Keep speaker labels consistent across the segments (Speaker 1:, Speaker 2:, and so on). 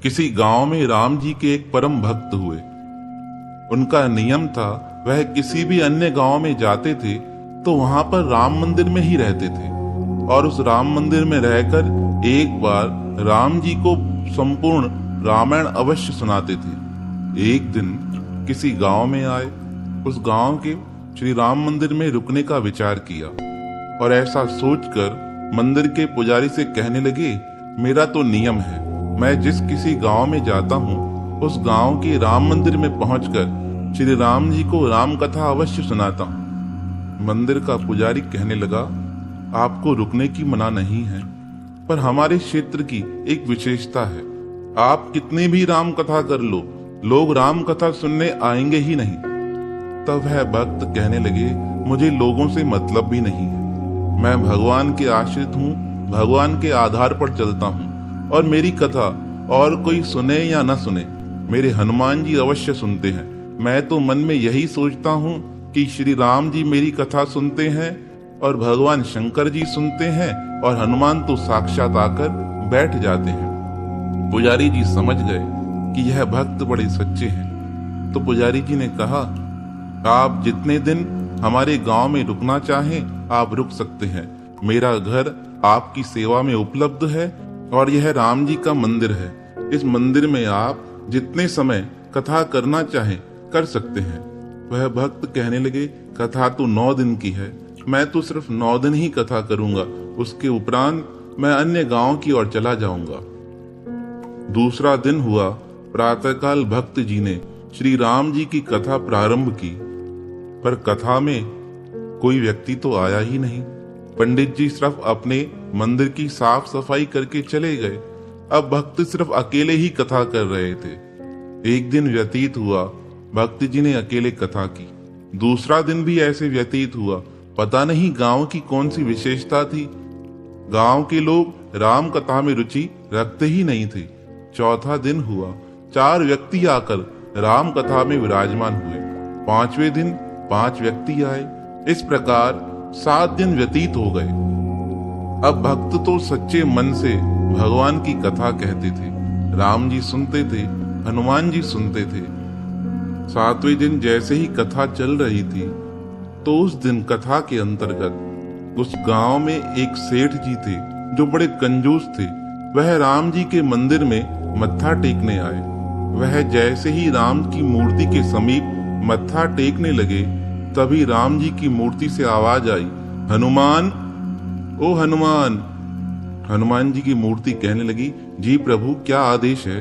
Speaker 1: किसी गांव में राम जी के एक परम भक्त हुए। उनका नियम था, वह किसी भी अन्य गांव में जाते थे तो वहां पर राम मंदिर में ही रहते थे और उस राम मंदिर में रहकर एक बार राम जी को संपूर्ण रामायण अवश्य सुनाते थे। एक दिन किसी गांव में आए, उस गांव के श्री राम मंदिर में रुकने का विचार किया और ऐसा सोचकर मंदिर के पुजारी से कहने लगे, मेरा तो नियम है, मैं जिस किसी गांव में जाता हूँ उस गांव के राम मंदिर में पहुंचकर श्री राम जी को राम कथा अवश्य सुनाता हूँ। मंदिर का पुजारी कहने लगा, आपको रुकने की मना नहीं है, पर हमारे क्षेत्र की एक विशेषता है, आप कितनी भी राम कथा कर लो, लोग राम कथा सुनने आएंगे ही नहीं। तब वह भक्त कहने लगे, मुझे लोगों से मतलब भी नहीं है, मैं भगवान के आश्रित हूँ, भगवान के आधार पर चलता हूँ और मेरी कथा और कोई सुने या न सुने, मेरे हनुमान जी अवश्य सुनते हैं। मैं तो मन में यही सोचता हूँ कि श्री राम जी मेरी कथा सुनते हैं और भगवान शंकर जी सुनते हैं और हनुमान तो साक्षात आकर बैठ जाते हैं। पुजारी जी समझ गए कि यह भक्त बड़े सच्चे हैं, तो पुजारी जी ने कहा, आप जितने दिन हमारे गांव में रुकना चाहें आप रुक सकते हैं। मेरा घर आपकी सेवा में उपलब्ध है और यह राम जी का मंदिर है। इस मंदिर में आप जितने समय कथा करना चाहें कर सकते हैं। वह भक्त कहने लगे, कथा तो 9 दिन की है, मैं तो सिर्फ 9 दिन ही कथा करूंगा, उसके उपरांत मैं अन्य गांव की ओर चला जाऊंगा। दूसरा दिन हुआ, प्रातःकाल भक्त जी ने श्री राम जी की कथा प्रारंभ की, पर कथा में कोई व्यक्ति तो आया ही नहीं। पंडित जी सिर्फ अपने मंदिर की साफ सफाई करके चले गए। अब भक्त सिर्फ अकेले ही कथा कर रहे थे। एक दिन व्यतीत हुआ, भक्त जी ने अकेले कथा की। दूसरा दिन भी ऐसे व्यतीत हुआ, पता नहीं गांव की कौन सी विशेषता थी, गांव के लोग राम कथा में रुचि रखते ही नहीं थे। चौथा दिन हुआ, 4 व्यक्ति आकर राम कथा में विराजमान हुए। 5वें दिन 5 व्यक्ति आए। इस प्रकार 7 दिन व्यतीत हो गए। अब भक्त तो सच्चे मन से भगवान की कथा कहते थे, राम जी सुनते थे, हनुमान जी सुनते थे। 7वें दिन जैसे ही कथा चल रही थी तो उस दिन कथा के अंतर्गत उस गांव में एक सेठ जी थे जो बड़े कंजूस थे। वह राम जी के मंदिर में मत्था टेकने आए। वह जैसे ही राम की मूर्ति के समीप मत्था टेकने लगे, तभी राम जी की मूर्ति से आवाज आई, हनुमान, ओ हनुमान। हनुमान जी की मूर्ति कहने लगी, जी प्रभु, क्या आदेश है।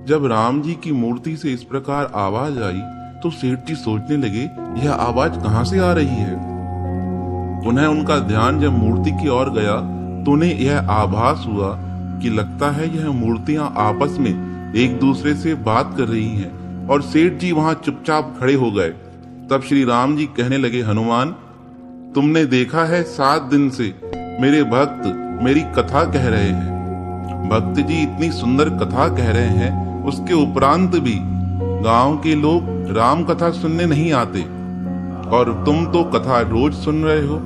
Speaker 1: जब राम जी की मूर्ति से इस प्रकार आवाज आई तो सेठ जी सोचने लगे, यह आवाज कहां से आ रही है। पुनः उनका ध्यान जब मूर्ति की ओर गया तो उन्हें यह आभास हुआ कि लगता है यह मूर्तियां आपस में एक दूसरे से बात कर रही हैं और सेठ जी वहां चुपचाप खड़े हो गए। तब श्री राम जी कहने लगे, हनुमान, तुमने देखा है 7 दिन से मेरे भक्त मेरी कथा कह रहे हैं। भक्त जी इतनी सुंदर कथा कह रहे हैं, उसके उपरांत भी गांव के लोग राम कथा सुनने नहीं आते और तुम तो कथा रोज सुन रहे हो।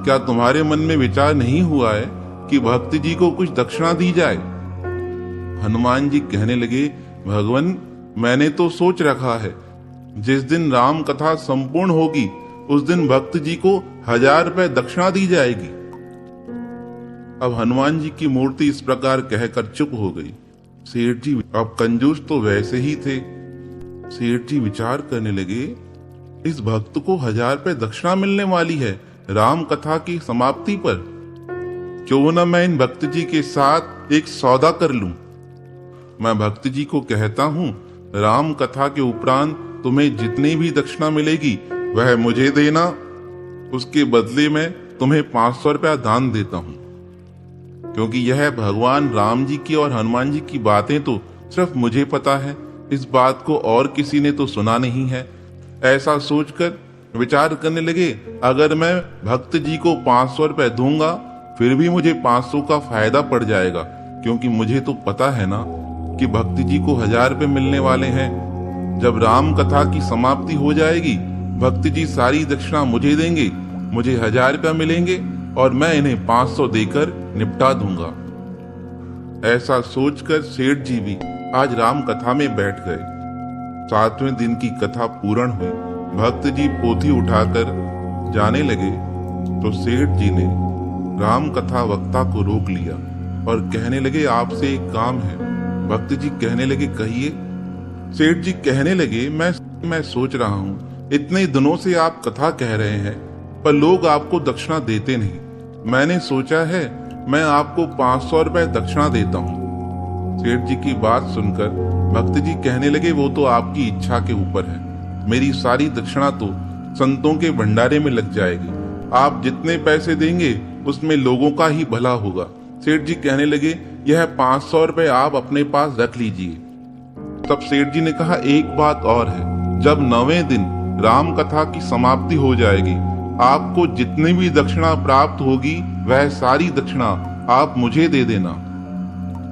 Speaker 1: क्या तुम्हारे मन में विचार नहीं हुआ है कि भक्त जी को कुछ दक्षिणा दी जाए। हनुमान जी कहने लगे, भगवान, मैंने तो सोच रखा है जिस दिन राम कथा संपूर्ण होगी उस दिन भक्त जी को 1000 रुपए दक्षिणा दी जाएगी। अब हनुमान जी की मूर्ति इस प्रकार कहकर चुप हो गई। सेठ जी अब कंजूस तो वैसे ही थे। सेठ जी विचार करने लगे, इस भक्त को 1000 रुपए दक्षिणा मिलने वाली है राम कथा की समाप्ति पर। क्यों न मैं इन भक्त जी के साथ एक सौदा कर लूं। मैं भक्त जी को कहता हूं, राम कथा के उपरांत तुम्हें जितनी भी दक्षिणा मिलेगी वह मुझे देना, उसके बदले में तुम्हें 500 रुपया दान देता हूं। क्योंकि यह भगवान राम जी की और हनुमान जी की बातें तो सिर्फ मुझे पता है, इस बात को और किसी ने तो सुना नहीं है। ऐसा सोचकर विचार करने लगे, अगर मैं भक्त जी को 500 रुपए दूंगा फिर भी मुझे 500 का फायदा पड़ जाएगा, क्योंकि मुझे तो पता है ना कि भक्त जी को 1000 रुपए मिलने वाले हैं। जब राम कथा की समाप्ति हो जाएगी भक्त जी सारी दक्षिणा मुझे देंगे, मुझे 1000 रुपया मिलेंगे और मैं इन्हें 500 देकर निपटा दूंगा। ऐसा सोचकर सेठ जी भी आज राम कथा में बैठ गए। 7वें दिन की कथा पूर्ण हुई। भक्त जी पोथी उठाकर जाने लगे तो सेठ जी ने राम कथा वक्ता को रोक लिया और कहने लगे, आपसे एक काम है। भक्त जी कहने लगे, कहिए। सेठ जी कहने लगे, मैं सोच रहा हूँ, इतने दिनों से आप कथा कह रहे हैं पर लोग आपको दक्षिणा देते नहीं। मैंने सोचा है मैं आपको 500 रुपए दक्षिणा देता हूँ। सेठ जी की बात सुनकर भक्त जी कहने लगे, वो तो आपकी इच्छा के ऊपर है। मेरी सारी दक्षिणा तो संतों के भंडारे में लग जाएगी। आप जितने पैसे देंगे उसमें लोगों का ही भला होगा। सेठ जी कहने लगे, यह 500 रुपए आप अपने पास रख लीजिए। तब सेठ जी ने कहा, एक बात और है, जब 9वें दिन राम कथा की समाप्ति हो जाएगी, आपको जितनी भी दक्षिणा प्राप्त होगी वह सारी दक्षिणा आप मुझे दे देना।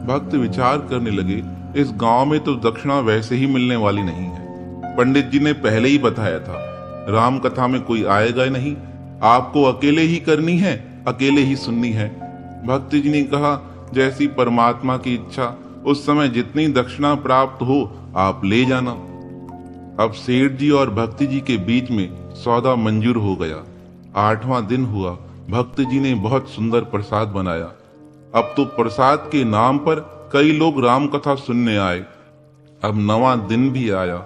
Speaker 1: भक्त विचार करने लगे, इस गांव में तो दक्षिणा वैसे ही मिलने वाली नहीं है। पंडित जी ने पहले ही बताया था, राम कथा में कोई आएगा नहीं, आपको अकेले ही करनी है, अकेले ही सुननी है। भक्त जी ने कहा, जैसी परमात्मा की इच्छा, उस समय जितनी दक्षिणा प्राप्त हो आप ले जाना। अब सेठ जी और भक्ति जी के बीच में सौदा मंजूर हो गया। 8वां दिन हुआ। भक्त जी ने बहुत सुंदर प्रसाद बनाया। अब तो प्रसाद के नाम पर कई लोग राम कथा सुनने आए। अब 9वां दिन भी आया।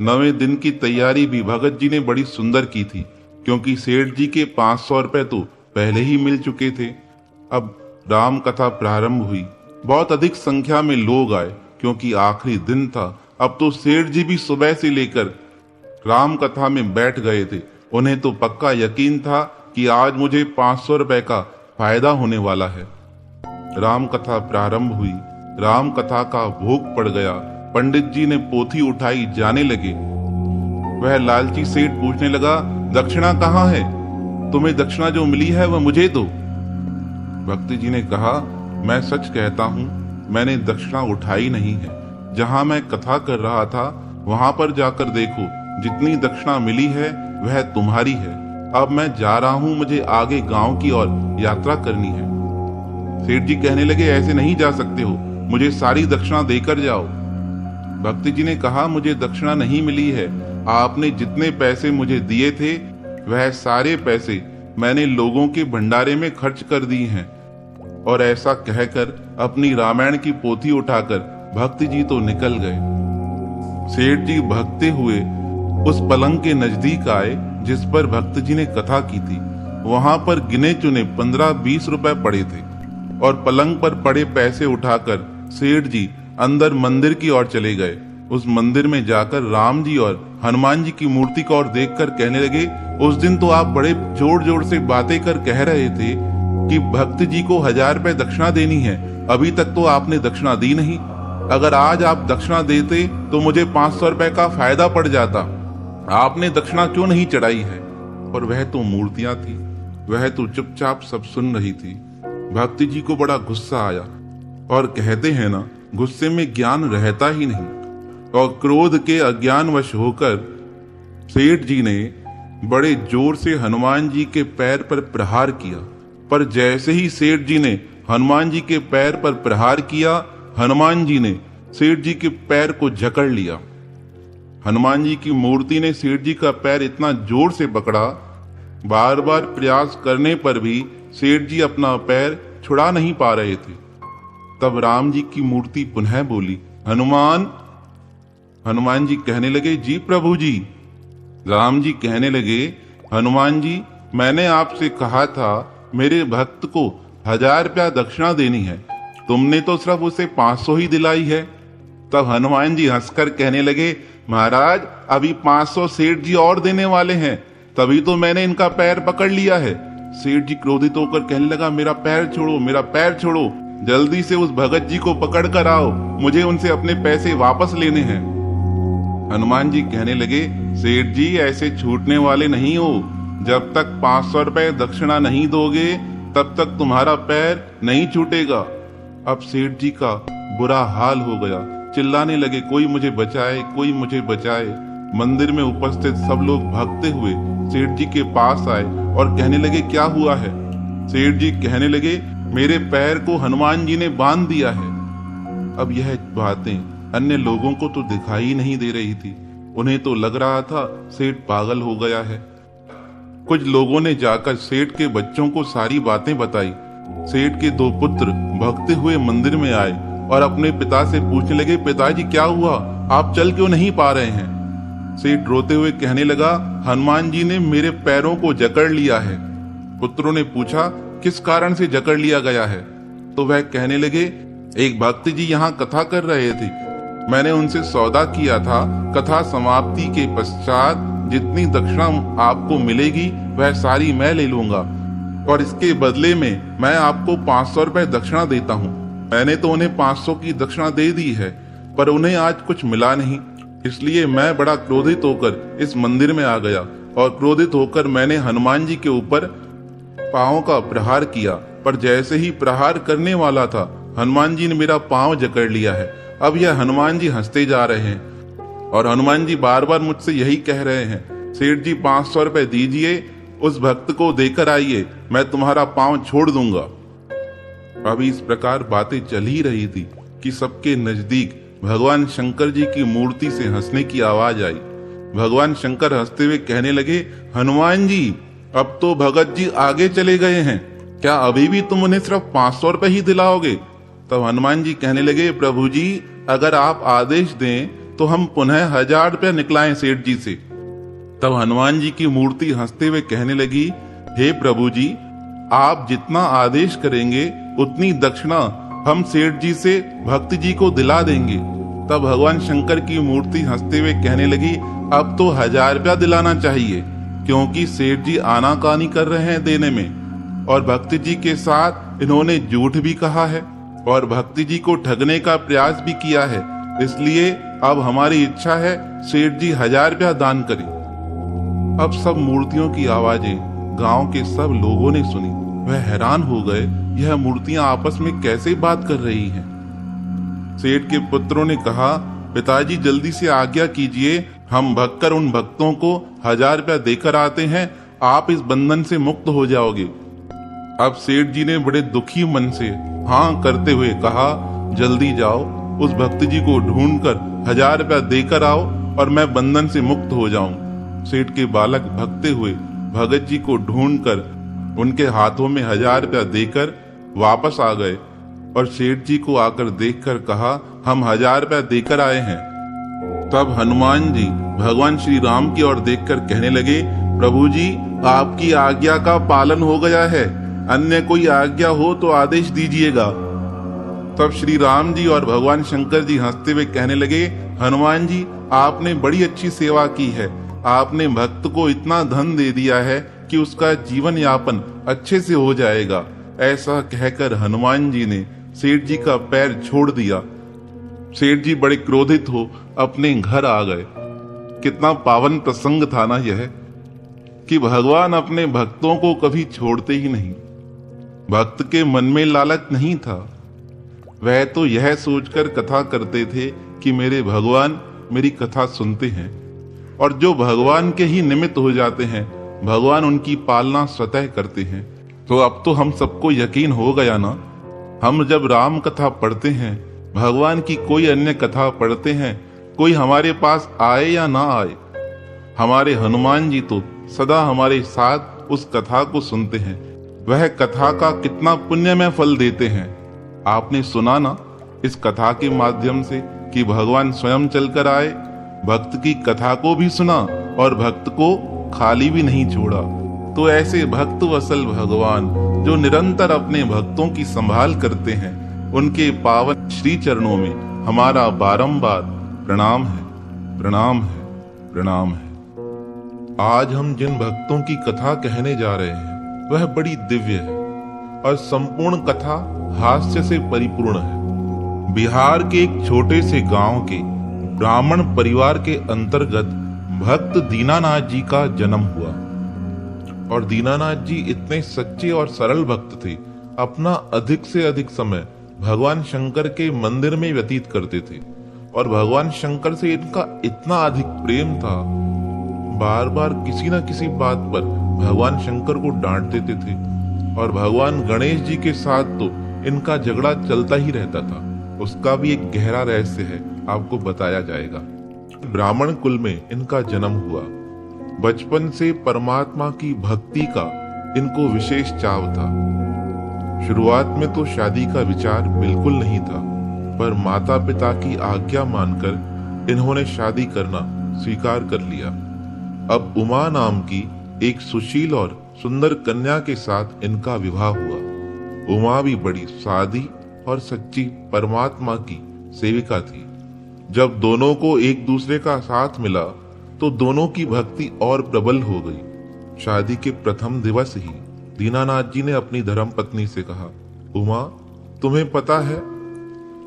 Speaker 1: 9वें दिन की तैयारी भी भगत जी ने बड़ी सुंदर की थी, क्योंकि सेठ जी के 500 रुपए तो पहले ही मिल चुके थे। अब राम कथा प्रारंभ हुई। बहुत अधिक संख्या में लोग आए, क्योंकि आखिरी दिन था। अब तो सेठ जी भी सुबह से लेकर राम कथा में बैठ गए थे। उन्हें तो पक्का यकीन था कि आज मुझे 500 रुपए का फायदा होने वाला है। राम कथा प्रारंभ हुई। राम कथा का भोग पड़ गया। पंडित जी ने पोथी उठाई, जाने लगे। वह लालची सेठ पूछने लगा, दक्षिणा कहाँ है? तुम्हें दक्षिणा जो मिली है वह मुझे दो। भक्ति जी ने कहा, मैं सच कहता हूँ, मैंने दक्षिणा उठाई नहीं है। जहाँ मैं कथा कर रहा था वहां पर जाकर देखो, जितनी दक्षिणा मिली है वह तुम्हारी है। अब मैं जा रहा हूँ, मुझे आगे गांव की ओर यात्रा करनी है। सेठ जी कहने लगे, ऐसे नहीं जा सकते हो, मुझे सारी दक्षिणा देकर जाओ। भक्ति जी ने कहा, मुझे दक्षिणा नहीं मिली है। आपने जितने पैसे मुझे दिए थे वह सारे पैसे मैंने लोगों के भंडारे में खर्च कर दिए हैं। और ऐसा कहकर अपनी रामायण की पोथी उठाकर भक्ति जी तो निकल गए। सेठ जी भगते हुए उस पलंग के नजदीक आए जिस पर भक्त जी ने कथा की थी। वहां पर गिने चुने 15-20 रुपए पड़े थे और पलंग पर पड़े पैसे उठाकर सेठ जी अंदर मंदिर की ओर चले गए। उस मंदिर में जाकर राम जी और हनुमान जी की मूर्ति को और देखकर कहने लगे, उस दिन तो आप बड़े जोर जोर से बातें कर कह रहे थे कि भक्त जी को 1000 रुपए दक्षिणा देनी है, अभी तक तो आपने दक्षिणा दी नहीं। अगर आज आप दक्षिणा देते तो मुझे 500 रुपए का फायदा पड़ जाता। आपने दक्षिणा क्यों नहीं चढ़ाई है? और वह तो मूर्तियां थी, वह तो चुपचाप सब सुन रही थी। भक्ति जी को बड़ा गुस्सा आया और कहते हैं ना, गुस्से में ज्ञान रहता ही नहीं। और क्रोध के अज्ञानवश होकर सेठ जी ने बड़े जोर से हनुमान जी के पैर पर प्रहार किया। पर जैसे ही सेठ जी ने हनुमान जी के पैर पर प्रहार किया, हनुमान जी ने सेठ जी के पैर को जकड़ लिया। हनुमान जी की मूर्ति ने सेठ जी का पैर इतना जोर से पकड़ा, बार बार प्रयास करने पर भी सेठ जी अपना पैर छुड़ा नहीं पा रहे थे। तब राम जी की मूर्ति पुनः बोली, हनुमान। हनुमान जी कहने लगे, जी प्रभु जी। राम जी कहने लगे, हनुमान जी, मैंने आपसे कहा था मेरे भक्त को 1000 रुपया दक्षिणा देनी है, तुमने तो सिर्फ उसे 500 ही दिलाई है। तब हनुमान जी हंसकर कहने लगे, महाराज अभी 500 सेठ जी और देने वाले हैं, तभी तो मैंने इनका पैर पकड़ लिया है। सेठ जी क्रोधित होकर कहने लगा, मेरा पैर छोड़ो, मेरा पैर छोड़ो, जल्दी से उस भगत जी को पकड़ कर आओ, मुझे उनसे अपने पैसे वापस लेने हैं। हनुमान जी कहने लगे, सेठ जी ऐसे छूटने वाले नहीं हो, जब तक 500 रुपए दक्षिणा नहीं दोगे तब तक तुम्हारा पैर नहीं छूटेगा। अब सेठ जी का बुरा हाल हो गया, चिल्लाने लगे, कोई मुझे बचाए, कोई मुझे बचाए। मंदिर में उपस्थित सब लोग भागते हुए सेठ जी के पास आए और कहने लगे, क्या हुआ है? सेठ जी कहने लगे, मेरे पैर को हनुमान जी ने बांध दिया है। अब यह बातें अन्य लोगों को तो दिखाई नहीं दे रही थी। उन्हें तो लग रहा था सेठ पागल हो गया है। कुछ लोगों ने जाकर सेठ के बच्चों को सारी बातें बताई। सेठ के दो पुत्र भागते हुए मंदिर में आए और अपने पिता से पूछने लगे, पिताजी क्या हुआ, आप चल क्यों नहीं पा रहे हैं? सेठ रोते हुए कहने लगा, हनुमान जी ने मेरे पैरों को जकड़ लिया है। पुत्रों ने पूछा, किस कारण से जकड़ लिया गया है? तो वह कहने लगे, एक भक्त जी यहाँ कथा कर रहे थे, मैंने उनसे सौदा किया था, कथा समाप्ति के पश्चात जितनी दक्षिणा आपको मिलेगी वह सारी मैं ले लूंगा और इसके बदले में मैं आपको 500 रुपए दक्षिणा देता हूँ। मैंने तो उन्हें 500 की दक्षिणा दे दी है, पर उन्हें आज कुछ मिला नहीं, इसलिए मैं बड़ा क्रोधित होकर इस मंदिर में आ गया और क्रोधित होकर मैंने हनुमान जी के ऊपर पांव का प्रहार किया, पर जैसे ही प्रहार करने वाला था हनुमान जी ने मेरा पांव जकड़ लिया है। अब यह हनुमान जी हंसते जा रहे हैं और हनुमान जी बार बार मुझसे यही कह रहे हैं, सेठ जी 500 रुपए दीजिए, उस भक्त को देकर आइए, मैं तुम्हारा पांव छोड़ दूंगा। अभी इस प्रकार बातें चल ही रही थी कि सबके नजदीक भगवान शंकर जी की मूर्ति से हंसने की आवाज आई। भगवान शंकर हंसते हुए कहने लगे, हनुमान जी अब तो भगत जी आगे चले गए हैं, क्या अभी भी तुम उन्हें सिर्फ 500 रुपए ही दिलाओगे? तब हनुमान जी कहने लगे, प्रभु जी अगर आप आदेश दें तो हम पुनः 1000 रुपया निकलाएं सेठ जी से। तब हनुमान जी की मूर्ति हंसते हुए कहने लगी, हे प्रभु जी आप जितना आदेश करेंगे उतनी दक्षिणा हम सेठ जी से भक्त जी को दिला देंगे। तब भगवान शंकर की मूर्ति हंसते हुए कहने लगी, अब तो 1000 रुपया दिलाना चाहिए, क्योंकि सेठ जी आनाकानी कर रहे हैं देने में और भक्त जी के साथ इन्होंने झूठ भी कहा है और भक्ति जी को ठगने का प्रयास भी किया है, इसलिए अब हमारी इच्छा है सेठ जी 1000 रुपया दान करें। अब सब मूर्तियों की आवाजें गांव के सब लोगों ने सुनी। वह हैरान हो गए, यह मूर्तियां आपस में कैसे बात कर रही हैं? सेठ के पुत्रों ने कहा, पिताजी जल्दी से आज्ञा कीजिए, हम भगकर उन भक्तों को 1000 रुपया देकर आते हैं, आप इस बंधन से मुक्त हो जाओगे। अब सेठ जी ने बड़े दुखी मन से हाँ करते हुए कहा, जल्दी जाओ, उस भक्त जी को ढूंढकर 1000 रुपया देकर आओ और मैं बंधन से मुक्त हो जाऊं। सेठ के बालक भगते हुए भगत जी को ढूंढकर उनके हाथों में 1000 रुपया देकर वापस आ गए और सेठ जी को आकर देखकर कहा, हम 1000 रुपया देकर आए हैं। तब हनुमान जी भगवान श्री राम की ओर देखकर कहने लगे, प्रभु जी आपकी आज्ञा का पालन हो गया है, अन्य कोई आज्ञा हो तो आदेश दीजिएगा। तब श्री राम जी और भगवान शंकर जी हंसते हुए कहने लगे, हनुमान जी आपने बड़ी अच्छी सेवा की है, आपने भक्त को इतना धन दे दिया है कि उसका जीवन यापन अच्छे से हो जाएगा। ऐसा कहकर हनुमान जी ने सेठ जी का पैर छोड़ दिया। सेठ जी बड़े क्रोधित हो अपने घर आ गए। कितना पावन प्रसंग था ना यह, कि भगवान अपने भक्तों को कभी छोड़ते ही नहीं। भक्त के मन में लालच नहीं था, वह तो यह सोचकर कथा करते थे कि मेरे भगवान मेरी कथा सुनते हैं, और जो भगवान के ही निमित्त हो जाते हैं भगवान उनकी पालना स्वतः करते हैं। तो अब तो हम सबको यकीन हो गया ना, हम जब राम कथा पढ़ते हैं, भगवान की कोई अन्य कथा पढ़ते हैं, कोई हमारे पास आए या ना आए, हमारे हनुमान जी तो सदा हमारे साथ उस कथा को सुनते हैं। वह कथा का कितना पुण्यमय फल देते हैं। आपने सुना ना इस कथा के माध्यम से कि भगवान स्वयं चलकर आए, भक्त की कथा को भी सुना और भक्त को खाली भी नहीं छोड़ा। तो ऐसे भक्त वसल भगवान जो निरंतर अपने भक्तों की संभाल करते हैं, उनके पावन श्री चरणों में हमारा बारंबार प्रणाम है, प्रणाम है, प्रणाम है। आज हम जिन भक्तों की कथा कहने जा रहे हैं वह बड़ी दिव्य है और संपूर्ण कथा हास्य से परिपूर्ण है। बिहार के एक छोटे से गांव के ब्राह्मण परिवार के अंतर्गत भक्त दीनानाथ जी का जन्म हुआ और दीनानाथ जी इतने सच्चे और सरल भक्त थे, अपना अधिक से अधिक समय भगवान शंकर के मंदिर में व्यतीत करते थे और भगवान शंकर से इनका इतना अधिक प्रेम था, बार बार किसी न किसी बात पर भगवान शंकर को डांट देते थे और भगवान गणेश जी के साथ तो इनका झगड़ा चलता ही रहता था। उसका भी एक गहरा रहस्य है, आपको बताया जाएगा। ब्राह्मण कुल में इनका जन्म हुआ। बचपन से परमात्मा की भक्ति का इनको विशेष चाव था। शुरुआत में तो शादी का विचार बिल्कुल नहीं था, पर माता पिता की आज्ञा मानकर इन्होंने शादी करना स्वीकार कर लिया। अब उमा नाम की एक सुशील और सुंदर कन्या के साथ इनका विवाह हुआ। उमा भी बड़ी सादी और सच्ची परमात्मा की सेविका थी। जब दोनों को एक दूसरे का साथ मिला तो दोनों की भक्ति और प्रबल हो गई। शादी के प्रथम दिवस ही दीनानाथ जी ने अपनी धर्मपत्नी से कहा, उमा, तुम्हें पता है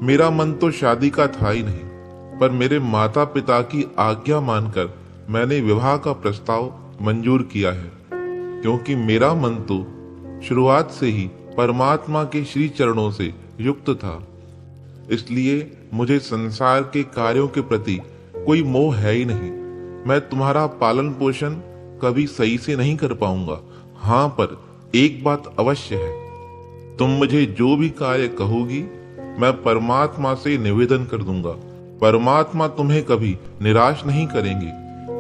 Speaker 1: मेरा मन तो शादी का था ही नहीं, पर मेरे माता पिता की आज्ञा मानकर मैंने विवाह का प्रस्ताव मंजूर किया है, क्योंकि मेरा मन तो शुरुआत से ही परमात्मा के श्री चरणों से युक्त था। इसलिए मुझे संसार के कार्यों के प्रति कोई मोह है ही नहीं। मैं तुम्हारा पालन पोषण कभी सही से नहीं कर पाऊंगा। हाँ, पर एक बात अवश्य है, तुम मुझे जो भी कार्य कहोगी मैं परमात्मा से निवेदन कर दूंगा। परमात्मा तुम्हें कभी निराश नहीं करेंगे।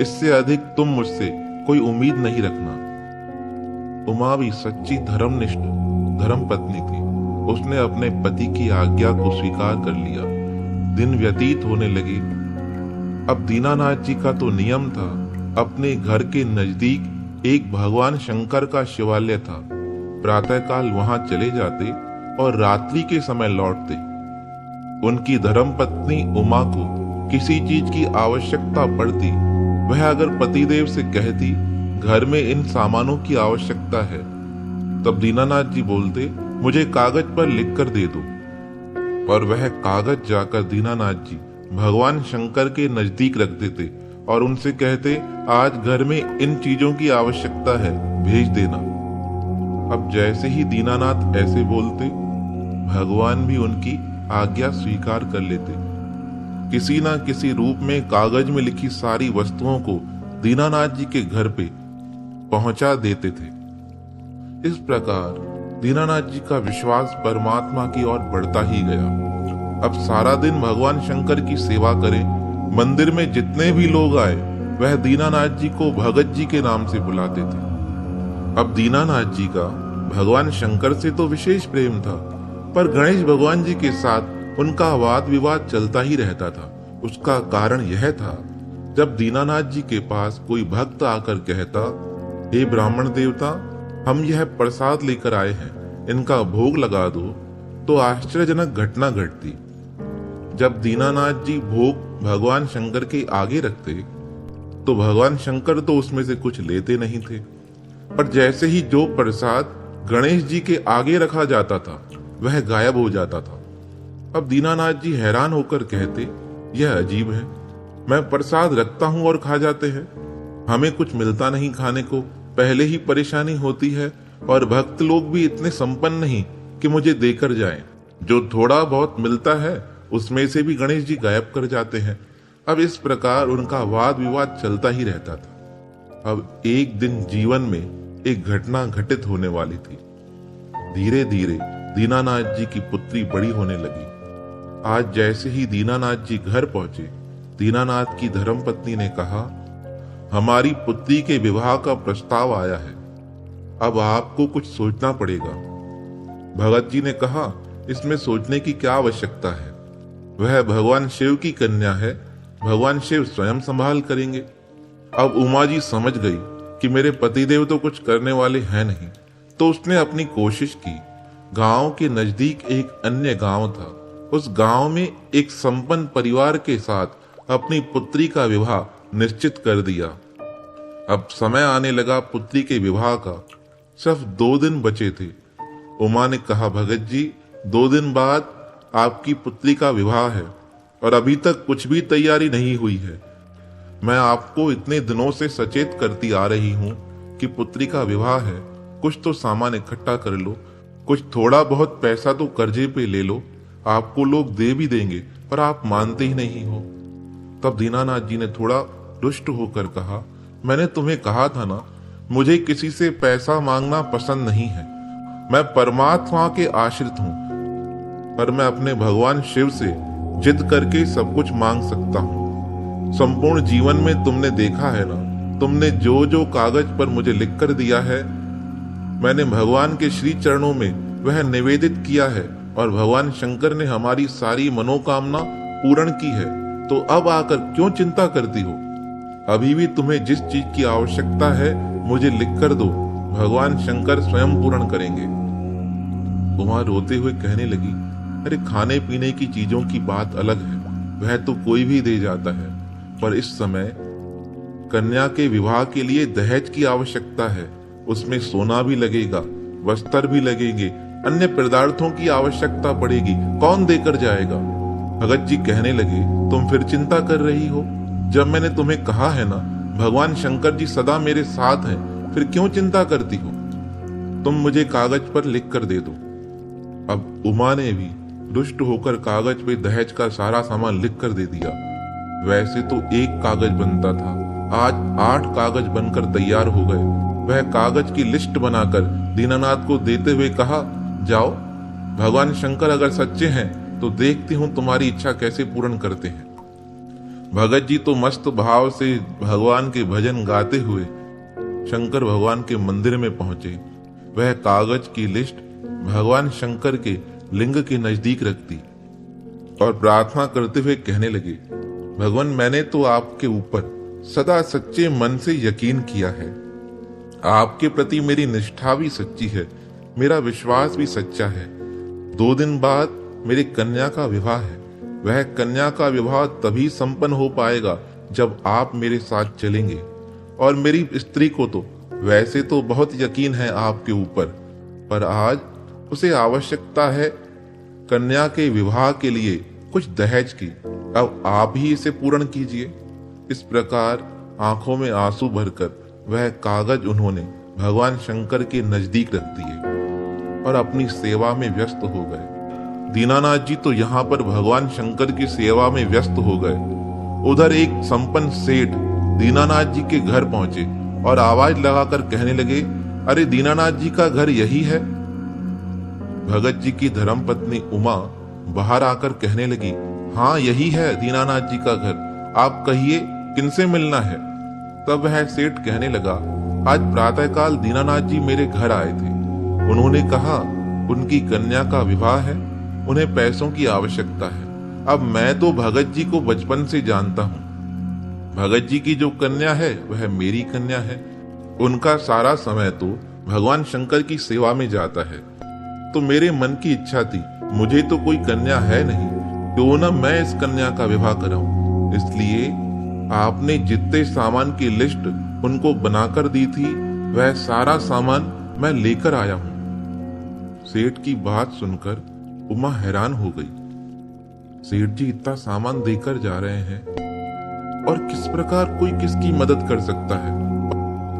Speaker 1: इससे अधिक तुम मुझसे कोई उम्मीद नहीं रखना। उमा भी सच्ची धर्मनिष्ठ धर्मपत्नी थी। उसने अपने पति की आज्ञा को स्वीकार कर लिया। दिन व्यतीत होने लगे। अब दीनानाथ जी का तो नियम था, अपने घर के नजदीक एक भगवान शंकर का शिवालय था। प्रातःकाल वहां चले जाते और रात्रि के समय लौटते। उनकी धर्मपत्नी उमा को किसी चीज की आवश्यकता पड़ती, वह अगर पतिदेव से कहती घर में इन सामानों की आवश्यकता है, तब दीनानाथ जी बोलते, मुझे कागज पर लिखकर दे दो। और वह कागज जाकर दीनानाथ जी भगवान शंकर के नजदीक रख देते और उनसे कहते, आज घर में इन चीजों की आवश्यकता है, भेज देना। अब जैसे ही दीनानाथ ऐसे बोलते, भगवान भी उनकी आज्ञा स्वीकार कर लेते। किसी ना किसी रूप में कागज में लिखी सारी वस्तुओं को दीनानाथ जी के घर पे पहुंचा देते थे। इस प्रकार दीनानाथ जी का विश्वास परमात्मा की ओर बढ़ता ही गया। अब सारा दिन भगवान शंकर की सेवा करें। मंदिर में जितने भी लोग आए वह दीनानाथ जी को भगत जी के नाम से बुलाते थे। अब दीनानाथ जी का भगवान शंकर से तो विशेष प्रेम था, पर गणेश भगवान जी के साथ उनका वाद विवाद चलता ही रहता था। उसका कारण यह था, जब दीनानाथ जी के पास कोई भक्त आकर कहता, हे ब्राह्मण देवता, हम यह प्रसाद लेकर आए हैं, इनका भोग लगा दो, तो आश्चर्यजनक घटना घटती। जब दीनानाथ जी भोग भगवान शंकर के आगे रखते तो भगवान शंकर तो उसमें से कुछ लेते नहीं थे, पर जैसे ही जो प्रसाद गणेश जी के आगे रखा जाता था वह गायब हो जाता था। अब दीनानाथ जी हैरान होकर कहते, यह अजीब है, मैं प्रसाद रखता हूं और खा जाते हैं, हमें कुछ मिलता नहीं खाने को, पहले ही परेशानी होती है और भक्त लोग भी इतने संपन्न नहीं कि मुझे देकर जाएं। जो थोड़ा बहुत मिलता है उसमें से भी गणेश जी गायब कर जाते हैं। अब इस प्रकार उनका वाद विवाद चलता ही रहता था। अब एक दिन जीवन में एक घटना घटित होने वाली थी। धीरे धीरे दीनानाथ जी की पुत्री बड़ी होने लगी। आज जैसे ही दीनानाथ जी घर पहुंचे, दीनानाथ की धर्मपत्नी ने कहा, हमारी पुत्री के विवाह का प्रस्ताव आया है, अब आपको कुछ सोचना पड़ेगा। भगत जी ने कहा, इसमें सोचने की क्या आवश्यकता है, वह भगवान शिव की कन्या है, भगवान शिव स्वयं संभाल करेंगे। अब उमा जी समझ गई कि मेरे पतिदेव तो कुछ करने वाले हैं नहीं, तो उसने अपनी कोशिश की। गांव के नजदीक एक अन्य गांव था। उस गांव में एक संपन्न परिवार के साथ अपनी पुत्री का विवाह निश्चित कर दिया। अब समय आने लगा पुत्री के विवाह का। सिर्फ 2 दिन बचे थे। उमा ने कहा, भगत जी, 2 दिन बाद आपकी पुत्री का विवाह है और अभी तक कुछ भी तैयारी नहीं हुई है। मैं आपको इतने दिनों से सचेत करती आ रही हूँ कि पुत्री का विवाह है, कुछ तो सामान इकट्ठा कर लो, कुछ थोड़ा बहुत पैसा तो कर्जे पे ले लो, आपको लोग दे भी देंगे, पर आप मानते ही नहीं हो। तब दीनानाथ जी ने थोड़ा रुष्ट होकर कहा, मैंने तुम्हें कहा था ना, मुझे किसी से पैसा मांगना पसंद नहीं है। मैं परमात्मा के आश्रित हूँ, पर मैं अपने भगवान शिव से जिद करके सब कुछ मांग सकता हूँ। संपूर्ण जीवन में तुमने देखा है ना, तुमने जो जो कागज पर मुझे लिख कर दिया है, मैंने भगवान के श्री चरणों में वह निवेदित किया है और भगवान शंकर ने हमारी सारी मनोकामना पूर्ण की है। तो अब आकर क्यों चिंता करती हो? अभी भी तुम्हें जिस चीज की आवश्यकता है मुझे लिख कर दो, भगवान शंकर स्वयं पूर्ण करेंगे। उमा रोते हुए कहने लगी, अरे खाने पीने की चीजों की बात अलग है, वह तो कोई भी दे जाता है, पर इस समय कन्या के विवाह के लिए दहेज की आवश्यकता है। उसमें सोना भी लगेगा, वस्त्र भी लगेंगे, अन्य पदार्थों की आवश्यकता पड़ेगी, कौन देकर जाएगा? भगत जी कहने लगे, तुम फिर चिंता कर रही हो? जब मैंने तुम्हें कहा है ना, भगवान शंकर जी सदा मेरे साथ हैं, फिर क्यों चिंता करती हो? तुम मुझे कागज पर लिख कर दे दो। अब उमा ने भी रुष्ट होकर कागज पे दहेज का सारा सामान लिख कर दे दिया। वैसे तो एक कागज बनता था, आज 8 कागज बनकर तैयार हो गए। वह कागज की लिस्ट बनाकर दीनानाथ को देते हुए कहा, जाओ, भगवान शंकर अगर सच्चे हैं तो देखती हूं तुम्हारी इच्छा कैसे पूर्ण करते हैं। भगत जी तो मस्त भाव से भगवान के भजन गाते हुए शंकर भगवान के मंदिर में पहुंचे। वह कागज की लिस्ट भगवान शंकर के लिंग के नजदीक रखती और प्रार्थना करते हुए कहने लगे, भगवान मैंने तो आपके ऊपर सदा सच्चे मन से यकीन किया है, आपके प्रति मेरी निष्ठा भी सच्ची है, मेरा विश्वास भी सच्चा है। 2 दिन बाद मेरी कन्या का विवाह है। वह कन्या का विवाह तभी संपन्न हो पाएगा जब आप मेरे साथ चलेंगे। और मेरी स्त्री को तो वैसे तो बहुत यकीन है आपके ऊपर, पर आज उसे आवश्यकता है कन्या के विवाह के लिए कुछ दहेज की। अब आप ही इसे पूर्ण कीजिए। इस प्रकार आंखों में आंसू भरकर वह कागज उन्होंने भगवान शंकर के नजदीक रख दिए और अपनी सेवा में व्यस्त हो गए। दीनानाथ जी तो यहाँ पर भगवान शंकर की सेवा में व्यस्त हो गए। उधर एक संपन्न सेठ दीनानाथ जी के घर पहुंचे और आवाज लगाकर कहने लगे, अरे दीनानाथ जी का घर यही है? भगत जी की धर्मपत्नी उमा बाहर आकर कहने लगी, हाँ यही है दीनानाथ जी का घर, आप कहिए किनसे मिलना है? तब वह सेठ कहने लगा, आज प्रातःकाल दीनानाथ जी मेरे घर आए थे। उन्होंने कहा उनकी कन्या का विवाह है, उन्हें पैसों की आवश्यकता है। अब मैं तो भगत जी को बचपन से जानता हूँ। भगत जी की जो कन्या है वह मेरी कन्या है। उनका सारा समय तो भगवान शंकर की सेवा में जाता है। तो मेरे मन की इच्छा थी, मुझे तो कोई कन्या है नहीं, क्यों न मैं इस कन्या का विवाह कराऊं। इसलिए आपने जितने सामान की लिस्ट उनको बनाकर दी थी, वह सारा सामान मैं लेकर आया हूं। सेठ की बात सुनकर उमा हैरान हो गई। सेठ जी इतना सामान देकर जा रहे हैं और किस प्रकार कोई किसकी मदद कर सकता है?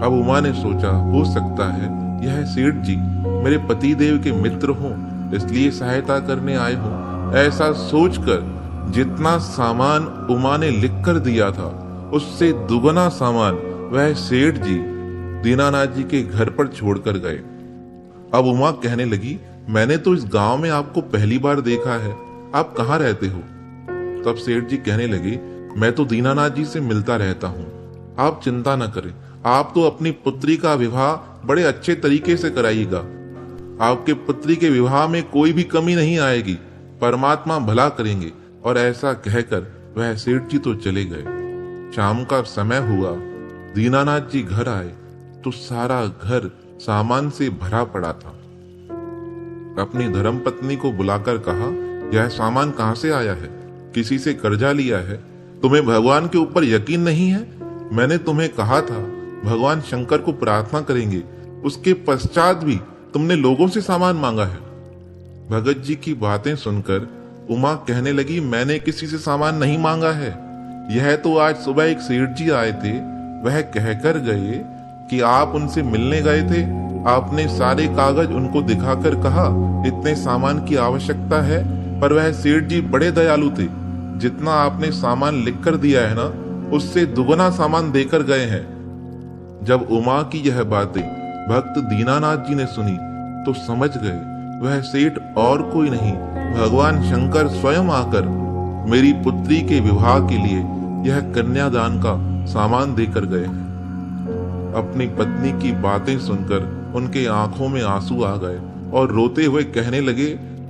Speaker 1: अब उमा ने सोचा, हो सकता है यह सेठ जी मेरे पति देव के मित्र हों, इसलिए सहायता करने आए हों। ऐसा सोचकर जितना सामान उमा ने लिख कर दिया था, उससे दुगना सामान वह सेठ जी दीनानाथ जी के घर पर छोड़कर गए। अब उमा कहने लगी, मैंने तो इस गांव में आपको पहली बार देखा है, आप कहाँ रहते हो? तब सेठ जी कहने लगे, मैं तो दीनानाथ जी से मिलता रहता हूँ, आप चिंता न करें, आप तो अपनी पुत्री का विवाह बड़े अच्छे तरीके से कराइएगा। आपके पुत्री के विवाह में कोई भी कमी नहीं आएगी, परमात्मा भला करेंगे। और ऐसा कहकर वह सेठ जी तो चले गए। शाम का समय हुआ, दीनानाथ जी घर आए तो सारा घर सामान से भरा पड़ा था। अपनी धर्मपत्नी को बुलाकर कहा, यह सामान कहाँ से आया है? किसी से कर्जा लिया है? तुम्हें भगवान के ऊपर यकीन नहीं है? मैंने तुम्हें कहा था भगवान शंकर को प्रार्थना करेंगे, उसके पश्चात भी तुमने लोगों से सामान मांगा है। भगत जी की बातें सुनकर उमा कहने लगी, मैंने किसी से सामान नहीं मांगा है। यह तो आज सुबह एक सेठ जी आए थे, वह कहकर गए कि आप उनसे मिलने गए थे। आपने सारे कागज उनको दिखाकर कहा इतने सामान की आवश्यकता है, पर वह सेठ जी बड़े दयालु थे। जितना आपने सामान लिख कर दिया है ना, उससे दुगना सामान देकर गए हैं। जब उमा की यह बातें भक्त दीनानाथ जी ने सुनी तो समझ गए वह सेठ और कोई नहीं, भगवान शंकर स्वयं आकर मेरी पुत्री के विवाह के लिए यह कन्यादान का सामान देकर गए हैं। अपनी पत्नी की बातें सुनकर उनके आंखों में आंसू आ गए और रोते हुए कहने लगे,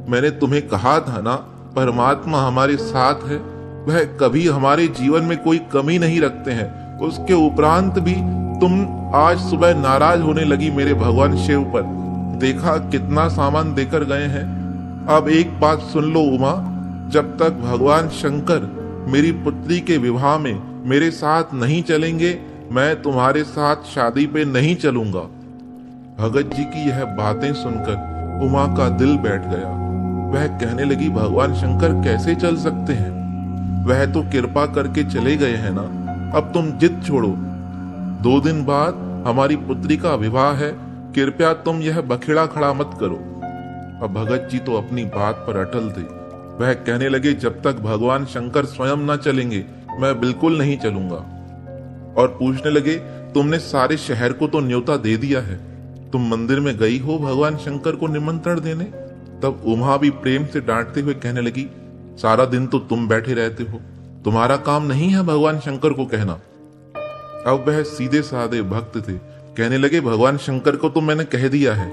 Speaker 1: मैंने तुम्हें कहा था ना, परमात्मा हमारे साथ है, वह कभी हमारे जीवन में कोई कमी नहीं रखते हैं। उसके उपरांत भी तुम आज सुबह नाराज होने लगी मेरे भगवान शिव पर। देखा कितना सामान देकर गए हैं। अब एक बात सुन लो उमा, जब तक भगवान शंकर मेरी पुत्री के विवाह में मेरे साथ नहीं चलेंगे, मैं तुम्हारे साथ शादी पे नहीं चलूंगा। भगत जी की यह बातें सुनकर उमा का दिल बैठ गया। वह कहने लगी, भगवान शंकर कैसे चल सकते हैं? वह तो कृपा करके चले गए हैं ना। अब तुम जिद छोड़ो, 2 दिन बाद हमारी पुत्री का विवाह है, कृपया तुम यह बखेड़ा खड़ा मत करो। अब भगत जी तो अपनी बात पर अटल थे। वह कहने लगे, जब तक भगवान शंकर स्वयं न चलेंगे मैं बिल्कुल नहीं चलूंगा। और पूछने लगे, तुमने सारे शहर को तो न्योता दे दिया है, तुम मंदिर में गई हो भगवान शंकर को निमंत्रण देने? तब उमा भी प्रेम से डांटते हुए कहने लगी, सारा दिन तो तुम बैठे रहते हो, तुम्हारा काम नहीं है भगवान शंकर को कहना। अब वह सीधे साधे भक्त थे, कहने लगे, भगवान शंकर को तो मैंने कह दिया है,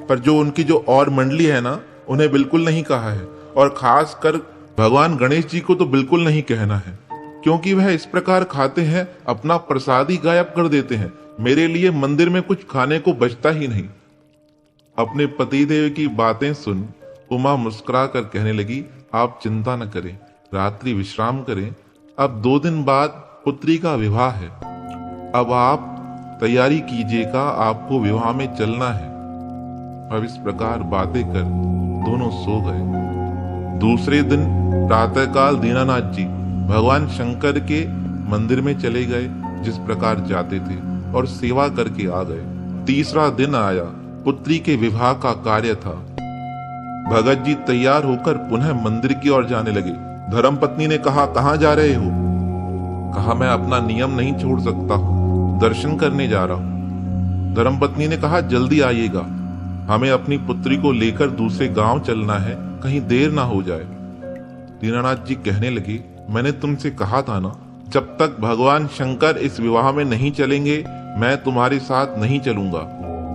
Speaker 1: पर जो उनकी जो और मंडली है ना, उन्हें बिल्कुल नहीं कहा है। और खास कर भगवान गणेश जी को तो बिल्कुल नहीं कहना है, क्योंकि वह इस प्रकार खाते हैं, अपना प्रसाद ही गायब कर देते हैं। मेरे लिए मंदिर में कुछ खाने को बचता ही नहीं। अपने पतिदेव की बातें सुन उमा मुस्कुरा कर कहने लगी, आप चिंता न करें, रात्रि विश्राम करें। अब 2 दिन बाद पुत्री का विवाह है, अब आप तैयारी कीजिएगा, आपको विवाह में चलना है। अब इस प्रकार बातें कर दोनों सो गए। दूसरे दिन प्रातःकाल दीनानाथ जी भगवान शंकर के मंदिर में चले गए, जिस प्रकार जाते थे, और सेवा करके आ गए। तीसरा दिन आया, पुत्री के विवाह का कार्य था। भगत जी तैयार होकर पुनः मंदिर की ओर जाने लगे। धर्मपत्नी ने कहा, कहाँ जा रहे हो? कहा, मैं अपना नियम नहीं छोड़ सकता हूँ, दर्शन करने जा रहा हूँ। धर्मपत्नी ने कहा, जल्दी आइएगा, हमें अपनी पुत्री को लेकर दूसरे गांव चलना है, कहीं देर ना हो जाए। दीनानाथ जी कहने लगे, मैंने तुमसे कहा था ना, जब तक भगवान शंकर इस विवाह में नहीं चलेंगे मैं तुम्हारे साथ नहीं चलूंगा।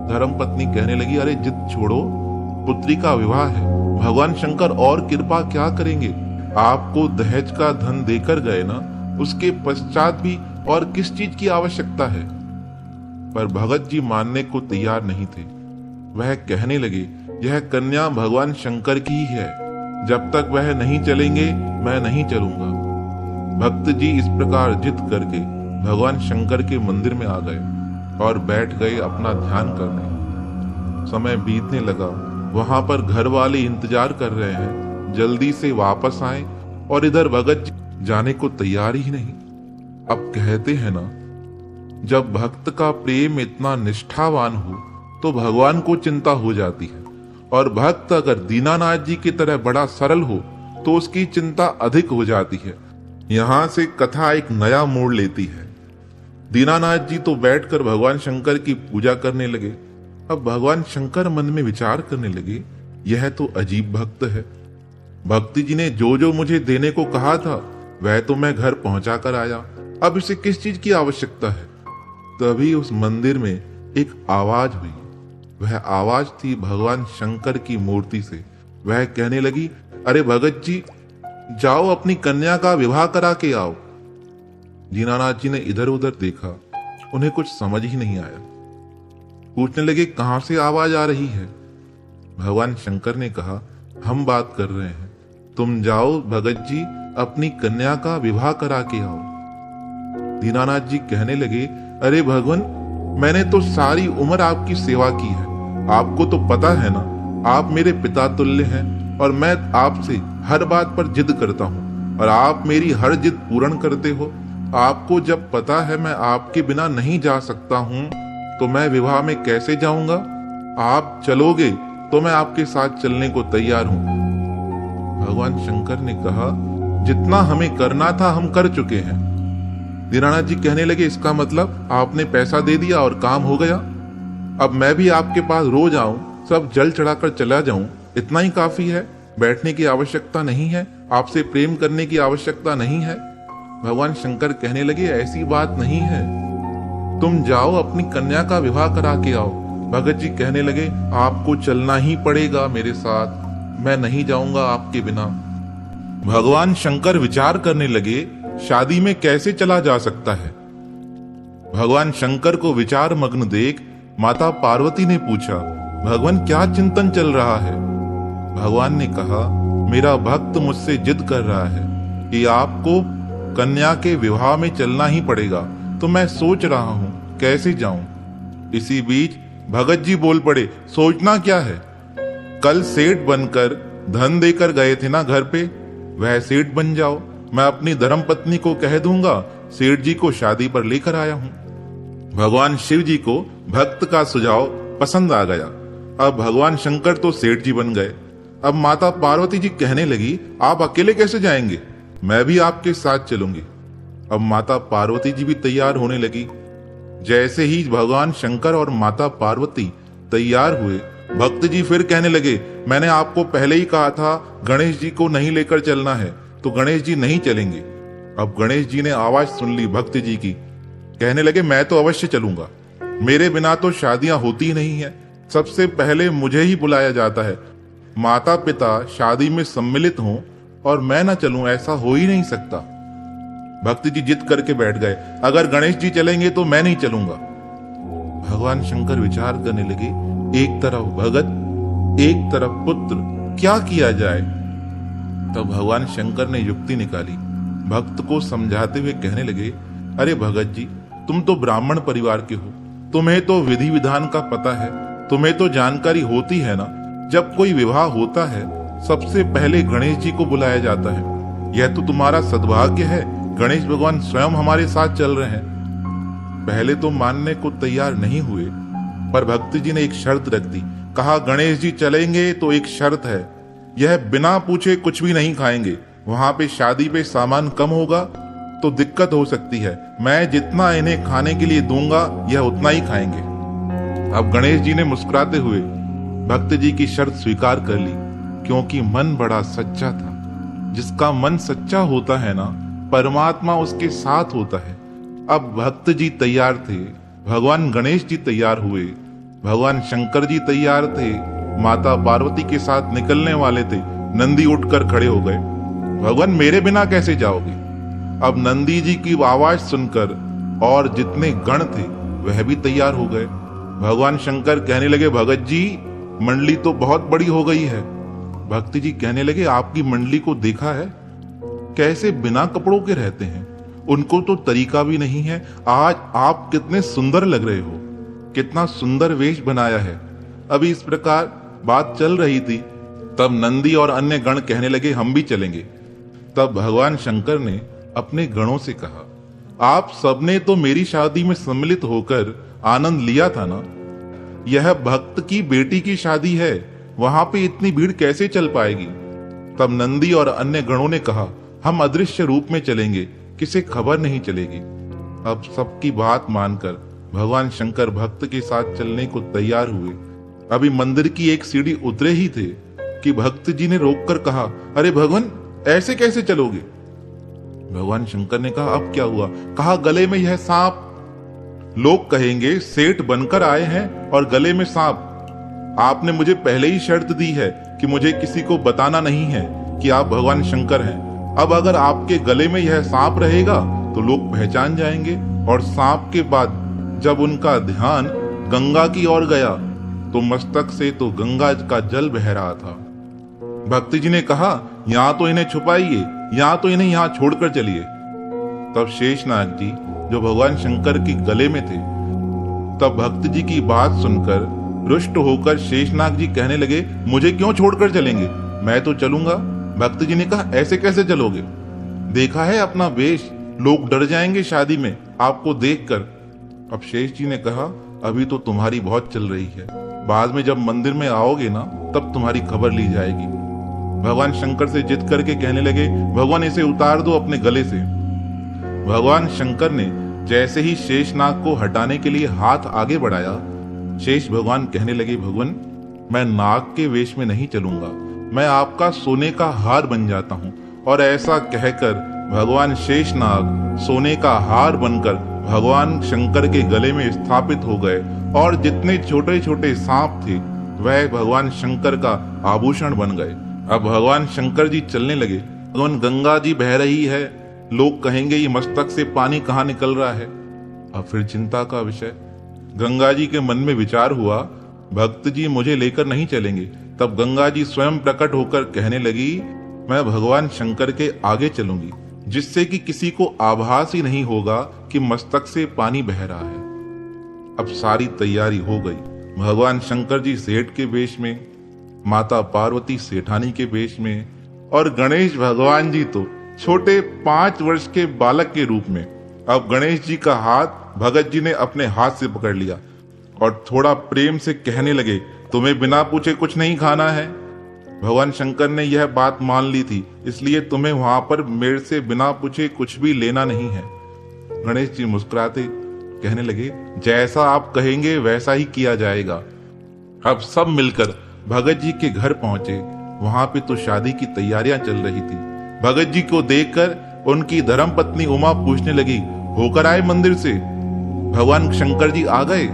Speaker 1: धर्मपत्नी कहने लगी, अरे जिद छोड़ो, पुत्री का विवाह है, भगवान शंकर और कृपा क्या करेंगे? आपको दहेज का धन देकर गए ना, उसके पश्चात भी और किस चीज की आवश्यकता है? पर भगत जी मानने को तैयार नहीं थे। वह कहने लगे, यह कन्या भगवान शंकर की ही है, जब तक वह नहीं चलेंगे मैं नहीं चलूंगा। भक्त जी इस प्रकार जिद करके भगवान शंकर के मंदिर में आ गए और बैठ गए अपना ध्यान करने। समय बीतने लगा, वहां पर घर वाले इंतजार कर रहे हैं, जल्दी से वापस आए, और इधर भगत जी जाने को तैयार ही नहीं। अब कहते हैं ना, जब भक्त का प्रेम इतना निष्ठावान हो तो भगवान को चिंता हो जाती है, और भक्त अगर दीनानाथ जी की तरह बड़ा सरल हो तो उसकी चिंता अधिक हो जाती है। यहाँ से कथा एक नया मोड़ लेती है। दीनानाथ जी तो बैठकर भगवान शंकर की पूजा करने लगे। अब भगवान शंकर मन में विचार करने लगे, यह तो अजीब भक्त है। भक्ति जी ने जो जो मुझे देने को कहा था वह तो मैं घर पहुंचा कर आया, अब इसे किस चीज की आवश्यकता है? तभी उस मंदिर में एक आवाज हुई। वह आवाज थी भगवान शंकर की मूर्ति से। वह कहने लगी, अरे भगत जी, जाओ अपनी कन्या का विवाह करा के आओ। दीनानाथ जी ने इधर उधर देखा, उन्हें कुछ समझ ही नहीं आया। पूछने लगे, कहां से आवाज आ रही है? भगवान शंकर ने कहा, हम बात कर रहे हैं, तुम जाओ भगत जी, अपनी कन्या का विवाह करा के आओ। दीनानाथ जी कहने लगे, अरे भगवान, मैंने तो सारी उम्र आपकी सेवा की है, आपको तो पता है ना, आप मेरे पिता तुल्य हैं, और मैं आपसे हर बात पर जिद करता हूँ और आप मेरी हर जिद पूर्ण करते हो। आपको जब पता है मैं आपके बिना नहीं जा सकता हूँ तो मैं विवाह में कैसे जाऊंगा? आप चलोगे तो मैं आपके साथ चलने को तैयार हूँ। भगवान शंकर ने कहा, जितना हमें करना था हम कर चुके हैं। दीनानाथ जी कहने लगे, इसका मतलब आपने पैसा दे दिया और काम हो गया? अब मैं भी आपके पास रोज आऊं, सब जल चढ़ाकर चला जाऊं, इतना ही काफी है। बैठने की आवश्यकता नहीं है, आपसे प्रेम करने की आवश्यकता नहीं है। भगवान शंकर कहने लगे, ऐसी बात नहीं है, तुम जाओ अपनी कन्या का विवाह करा के आओ। भगत जी कहने लगे, आपको चलना ही पड़ेगा मेरे साथ, मैं नहीं जाऊंगा आपके बिना। भगवान शंकर विचार करने लगे, शादी में कैसे चला जा सकता है। भगवान शंकर को विचार मग्न देख माता पार्वती ने पूछा, भगवान क्या चिंतन चल रहा है। भगवान ने कहा, मेरा भक्त मुझसे जिद कर रहा है कि आपको कन्या के विवाह में चलना ही पड़ेगा, तो मैं सोच रहा हूं कैसे जाऊं। इसी बीच भगत जी बोल पड़े, सोचना क्या है, कल सेठ बनकर धन देकर गए थे ना घर पे, वह सेठ बन जाओ। मैं अपनी धर्मपत्नी को कह दूंगा सेठ जी को शादी पर लेकर आया हूं। भगवान शिव जी को भक्त का सुझाव पसंद आ गया। अब भगवान शंकर तो सेठ जी बन गए। अब माता पार्वती जी कहने लगी, आप अकेले कैसे जाएंगे, मैं भी आपके साथ चलूंगी। अब माता पार्वती जी भी तैयार होने लगी। जैसे ही भगवान शंकर और माता पार्वती तैयार हुए, भक्त जी फिर कहने लगे, मैंने आपको पहले ही कहा था गणेश जी को नहीं लेकर चलना है, तो गणेश जी नहीं चलेंगे। अब गणेश जी ने आवाज सुन ली भक्त जी की, कहने लगे, मैं तो अवश्य चलूंगा, मेरे बिना तो शादियां होती नहीं है, सबसे पहले मुझे ही बुलाया जाता है। माता पिता शादी में सम्मिलित हों और मैं ना चलूं, ऐसा हो ही नहीं सकता। भक्त जी जिद करके बैठ गए, अगर गणेश जी चलेंगे तो मैं नहीं चलूंगा। भगवान शंकर विचार करने लगे, एक तरफ भगत एक तरफ पुत्र, क्या किया जाए। तब भगवान शंकर ने युक्ति निकाली, भक्त को समझाते हुए कहने लगे, अरे भगत जी, तुम तो ब्राह्मण परिवार के हो, तुम्हें तो विधि विधान का पता है, तुम्हें तो जानकारी होती है ना, जब कोई विवाह होता है सबसे पहले गणेश जी को बुलाया जाता है। यह तो तुम्हारा सद्भाग्य है, गणेश भगवान स्वयं हमारे साथ चल रहे हैं। पहले तो मानने को तैयार नहीं हुए, पर भक्त जी ने एक शर्त रख दी, कहा गणेश जी चलेंगे तो एक शर्त है, यह बिना पूछे कुछ भी नहीं खाएंगे, वहां पे शादी पे सामान कम होगा तो दिक्कत हो सकती है, मैं जितना इन्हें खाने के लिए दूंगा यह उतना ही खाएंगे। अब गणेश जी ने मुस्कुराते हुए भक्त जी की शर्त स्वीकार कर ली, क्योंकि मन बड़ा सच्चा था। जिसका मन सच्चा होता है ना, परमात्मा उसके साथ होता है। अब भक्त जी तैयार थे, भगवान गणेश जी तैयार हुए, भगवान शंकर जी तैयार थे, माता पार्वती के साथ निकलने वाले थे। नंदी उठकर खड़े हो गए, भगवान मेरे बिना कैसे जाओगे। अब नंदी जी की आवाज सुनकर और जितने गण थे वह भी तैयार हो गए। भगवान शंकर कहने लगे, भगत जी मंडली तो बहुत बड़ी हो गई है। भक्ति जी कहने लगे, आपकी मंडली को देखा है, कैसे बिना कपड़ों के रहते हैं, उनको तो तरीका भी नहीं है। आज आप कितने सुंदर लग रहे हो, कितना सुंदर वेश बनाया है। अभी इस प्रकार बात चल रही थी, तब नंदी और अन्य गण कहने लगे, हम भी चलेंगे। तब भगवान शंकर ने अपने गणों से कहा, आप सबने तो मेरी शादी में सम्मिलित होकर आनंद लिया था ना, यह भक्त की बेटी की शादी है, वहां पे इतनी भीड़ कैसे चल पाएगी। तब नंदी और अन्य गणों ने कहा, हम अदृश्य रूप में चलेंगे, किसे खबर नहीं चलेगी। अब सबकी बात मानकर भगवान शंकर भक्त के साथ चलने को तैयार हुए। अभी मंदिर की एक सीढ़ी उतरे ही थे कि भक्त जी ने रोककर कहा, अरे भगवान ऐसे कैसे चलोगे। भगवान शंकर ने कहा, अब क्या हुआ। कहा, गले में यह सांप, लोग कहेंगे सेठ बनकर आए हैं और गले में सांप। आपने मुझे पहले ही शर्त दी है कि मुझे किसी को बताना नहीं है कि आप भगवान शंकर हैं। अब अगर आपके गले में यह सांप रहेगा तो लोग पहचान जाएंगे, और सांप के बाद जब उनका ध्यान गंगा की ओर गया तो मस्तक से तो गंगा का जल बह रहा था। भक्ति जी ने कहा, यहाँ तो इन्हें छुपाइए, यहाँ तो इन्हें यहाँ छोड़कर चलिए। तब शेषनाग जी जो भगवान शंकर के गले में थे, तब भक्त जी की बात सुनकर रुष्ट होकर शेषनाग जी कहने लगे, मुझे क्यों छोड़कर चलेंगे, मैं तो चलूंगा। भक्त जी ने कहा, ऐसे कैसे चलोगे, देखा है अपना वेश, लोग डर जाएंगे शादी में आपको देखकर। अब शेष जी ने कहा, अभी तो तुम्हारी बहुत चल रही है, बाद में जब मंदिर में आओगे ना तब तुम्हारी खबर ली जाएगी। भगवान शंकर से जिद करके कहने लगे, भगवान इसे उतार दो अपने गले से। भगवान शंकर ने जैसे ही शेषनाग को हटाने के लिए हाथ आगे बढ़ाया, शेष भगवान कहने लगे, भगवान मैं नाग के वेश में नहीं चलूंगा, मैं आपका सोने का हार बन जाता हूँ। और ऐसा कहकर भगवान शेषनाग सोने का हार बनकर भगवान शंकर के गले में स्थापित हो गए और जितने छोटे छोटे सांप थे वह भगवान शंकर का आभूषण बन गए। अब भगवान शंकर जी चलने लगे। भगवान गंगा जी बह रही है, लोग कहेंगे ये मस्तक से पानी कहाँ निकल रहा है। अब फिर चिंता का विषय। गंगा जी के मन में विचार हुआ, भक्त जी मुझे लेकर नहीं चलेंगे। तब गंगा जी स्वयं प्रकट होकर कहने लगी, मैं भगवान शंकर के आगे चलूंगी, जिससे कि किसी को आभास ही नहीं होगा कि मस्तक से पानी बह रहा है। अब सारी तैयारी हो गई। भगवान शंकर जी सेठ के वेश में, माता पार्वती सेठानी के वेश में और गणेश भगवान जी तो छोटे 5 वर्ष के बालक के रूप में। अब गणेश जी का हाथ भगत जी ने अपने हाथ से पकड़ लिया और थोड़ा प्रेम से कहने लगे, तुम्हें बिना पूछे कुछ नहीं खाना है। भगवान शंकर ने यह बात मान ली थी, इसलिए तुम्हें वहां पर मेरे से बिना पूछे कुछ भी लेना नहीं है। गणेश जी मुस्कुराते कहने लगे, जैसा आप कहेंगे वैसा ही किया जाएगा। अब सब मिलकर भगत जी के घर पहुंचे। वहां पे तो शादी की तैयारियां चल रही थी। भगत जी को देखकर उनकी धर्मपत्नी उमा पूछने लगी, होकर आए मंदिर से? भगवान शंकर जी आ गए?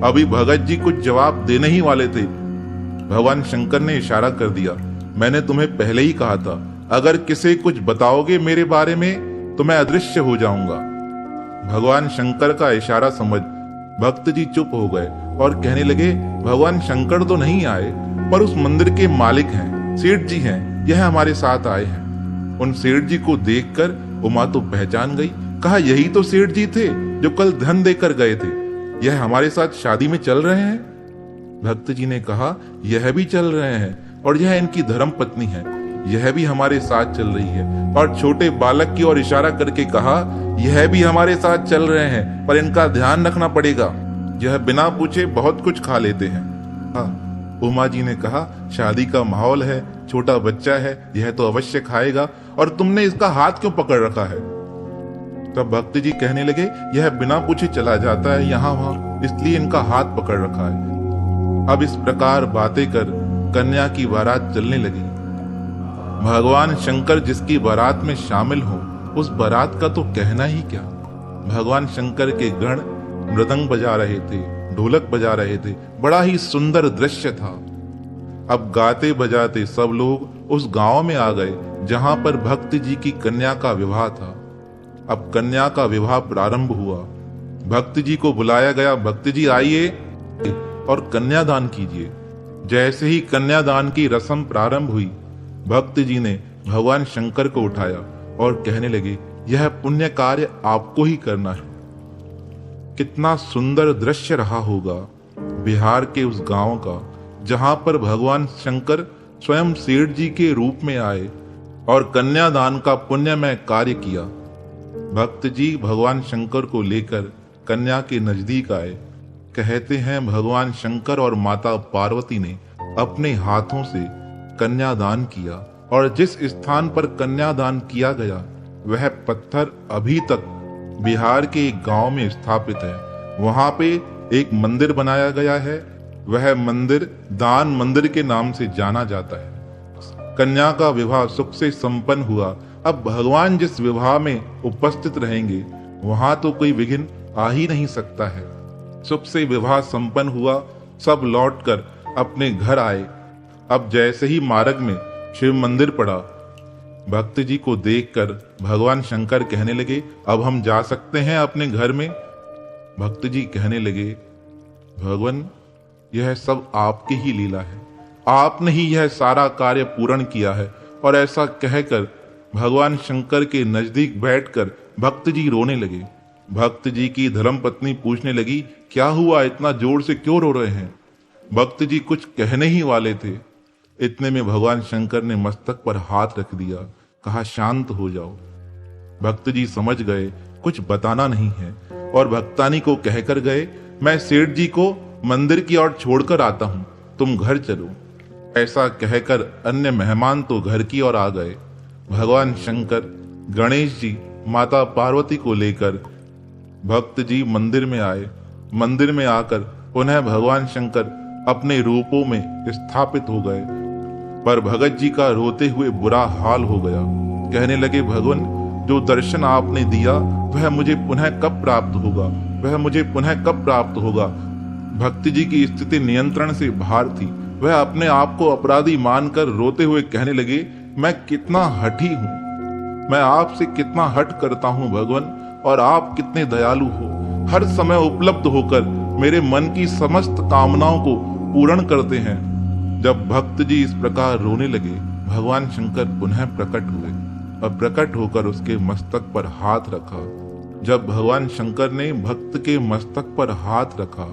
Speaker 1: अभी भगत जी कुछ जवाब देने ही वाले थे, भगवान शंकर ने इशारा कर दिया, मैंने तुम्हें पहले ही कहा था, अगर किसी कुछ बताओगे मेरे बारे में तो मैं अदृश्य हो जाऊंगा। भगवान शंकर का इशारा समझ भक्त जी चुप हो गए और कहने लगे, भगवान शंकर तो नहीं आए, पर उस मंदिर के मालिक हैं, सेठ जी हैं, यह हमारे साथ आए हैं। उन सेठ जी को देखकर उमा तो पहचान गई। कहा, यही तो सेठ जी थे जो कल धन देकर गए थे, यह हमारे साथ शादी में चल रहे हैं। भक्त जी ने कहा, यह भी चल रहे हैं और यह इनकी धर्म पत्नी है, यह भी हमारे साथ चल रही है। और छोटे बालक की ओर इशारा करके कहा, यह भी हमारे साथ चल रहे हैं, पर इनका ध्यान रखना पड़ेगा, यह बिना पूछे बहुत कुछ खा लेते हैं। हाँ, उमा जी ने कहा, शादी का माहौल है, छोटा बच्चा है, यह तो अवश्य खाएगा, और तुमने इसका हाथ क्यों पकड़ रखा है? तब भक्त जी कहने लगे, यह बिना पूछे चला जाता है यहाँ वहां, इसलिए इनका हाथ पकड़ रखा है। अब इस प्रकार बातें कर कन्या की बारात चलने लगी। भगवान शंकर जिसकी बारात में शामिल हो, उस बारात का तो कहना ही क्या। भगवान शंकर के गण मृदंग बजा रहे थे, ढोलक बजा रहे थे, बड़ा ही सुंदर दृश्य था। अब गाते बजाते सब लोग उस गांव में आ गए जहां पर भक्त जी की कन्या का विवाह था। अब कन्या का विवाह प्रारंभ हुआ। भक्त जी को बुलाया गया, भक्त जी आइए और कन्यादान कीजिए। जैसे ही कन्यादान की रस्म प्रारंभ हुई, भक्त जी ने भगवान शंकर को उठाया और कहने लगे, यह पुण्य कार्य आपको ही करना है। कितना सुंदर दृश्य रहा होगा बिहार के उस गांव का, जहां पर भगवान शंकर स्वयं सेठ जी के रूप में आए और कन्यादान का पुण्यमय कार्य किया। भक्त जी भगवान शंकर को लेकर कन्या के नजदीक आए। कहते हैं भगवान शंकर और माता पार्वती ने अपने हाथों से कन्यादान किया, और जिस स्थान पर कन्यादान किया गया वह पत्थर अभी तक बिहार के एक गांव में स्थापित है। वहां पे एक मंदिर बनाया गया है, वह मंदिर दान मंदिर के नाम से जाना जाता है। कन्या का विवाह सुख से संपन्न हुआ। अब भगवान जिस विवाह में उपस्थित रहेंगे वहां तो कोई विघ्न आ ही नहीं सकता है। सुख से विवाह संपन्न हुआ, सब लौटकर अपने घर आए। अब जैसे ही मार्ग में शिव मंदिर पड़ा, भक्त जी को देखकर भगवान शंकर कहने लगे, अब हम जा सकते हैं अपने घर में। भक्त जी कहने लगे, भगवान यह सब आपकी ही लीला है, आपने ही यह सारा कार्य पूर्ण किया है। और ऐसा कहकर भगवान शंकर के नजदीक बैठकर भक्त जी रोने लगे। भक्त जी की धर्मपत्नी पूछने लगी, क्या हुआ, इतना जोर से क्यों रो रहे हैं? भक्त जी कुछ कहने ही वाले थे, इतने में भगवान शंकर ने मस्तक पर हाथ रख दिया, कहा, शांत हो जाओ। भक्त जी समझ गए कुछ बताना नहीं है और भक्तानी को कहकर गए, मैं सेठ जी को मंदिर की ओर छोड़कर आता हूं, तुम घर चलो। ऐसा कहकर अन्य मेहमान तो घर की ओर आ गए। भगवान शंकर, गणेश जी, माता पार्वती को लेकर भक्त जी मंदिर में आए। मंदिर में आकर पुनः भगवान शंकर अपने रूपों में स्थापित हो गए। पर भगत जी का रोते हुए बुरा हाल हो गया। कहने लगे, भगवान, जो दर्शन आपने दिया वह मुझे पुनः कब प्राप्त होगा, वह मुझे पुनः कब प्राप्त होगा। भक्ति जी की स्थिति नियंत्रण से बाहर थी। वह अपने आप को अपराधी मानकर रोते हुए कहने लगे, मैं कितना हठी हूँ, मैं आपसे कितना हट करता हूँ भगवान, और आप कितने दयालु हो, हर समय उपलब्ध होकर मेरे मन की समस्त कामनाओं को पूर्ण करते हैं। जब भक्त जी इस प्रकार रोने लगे, भगवान शंकर पुनः प्रकट हुए और प्रकट होकर उसके मस्तक पर हाथ रखा। जब भगवान शंकर ने भक्त के मस्तक पर हाथ रखा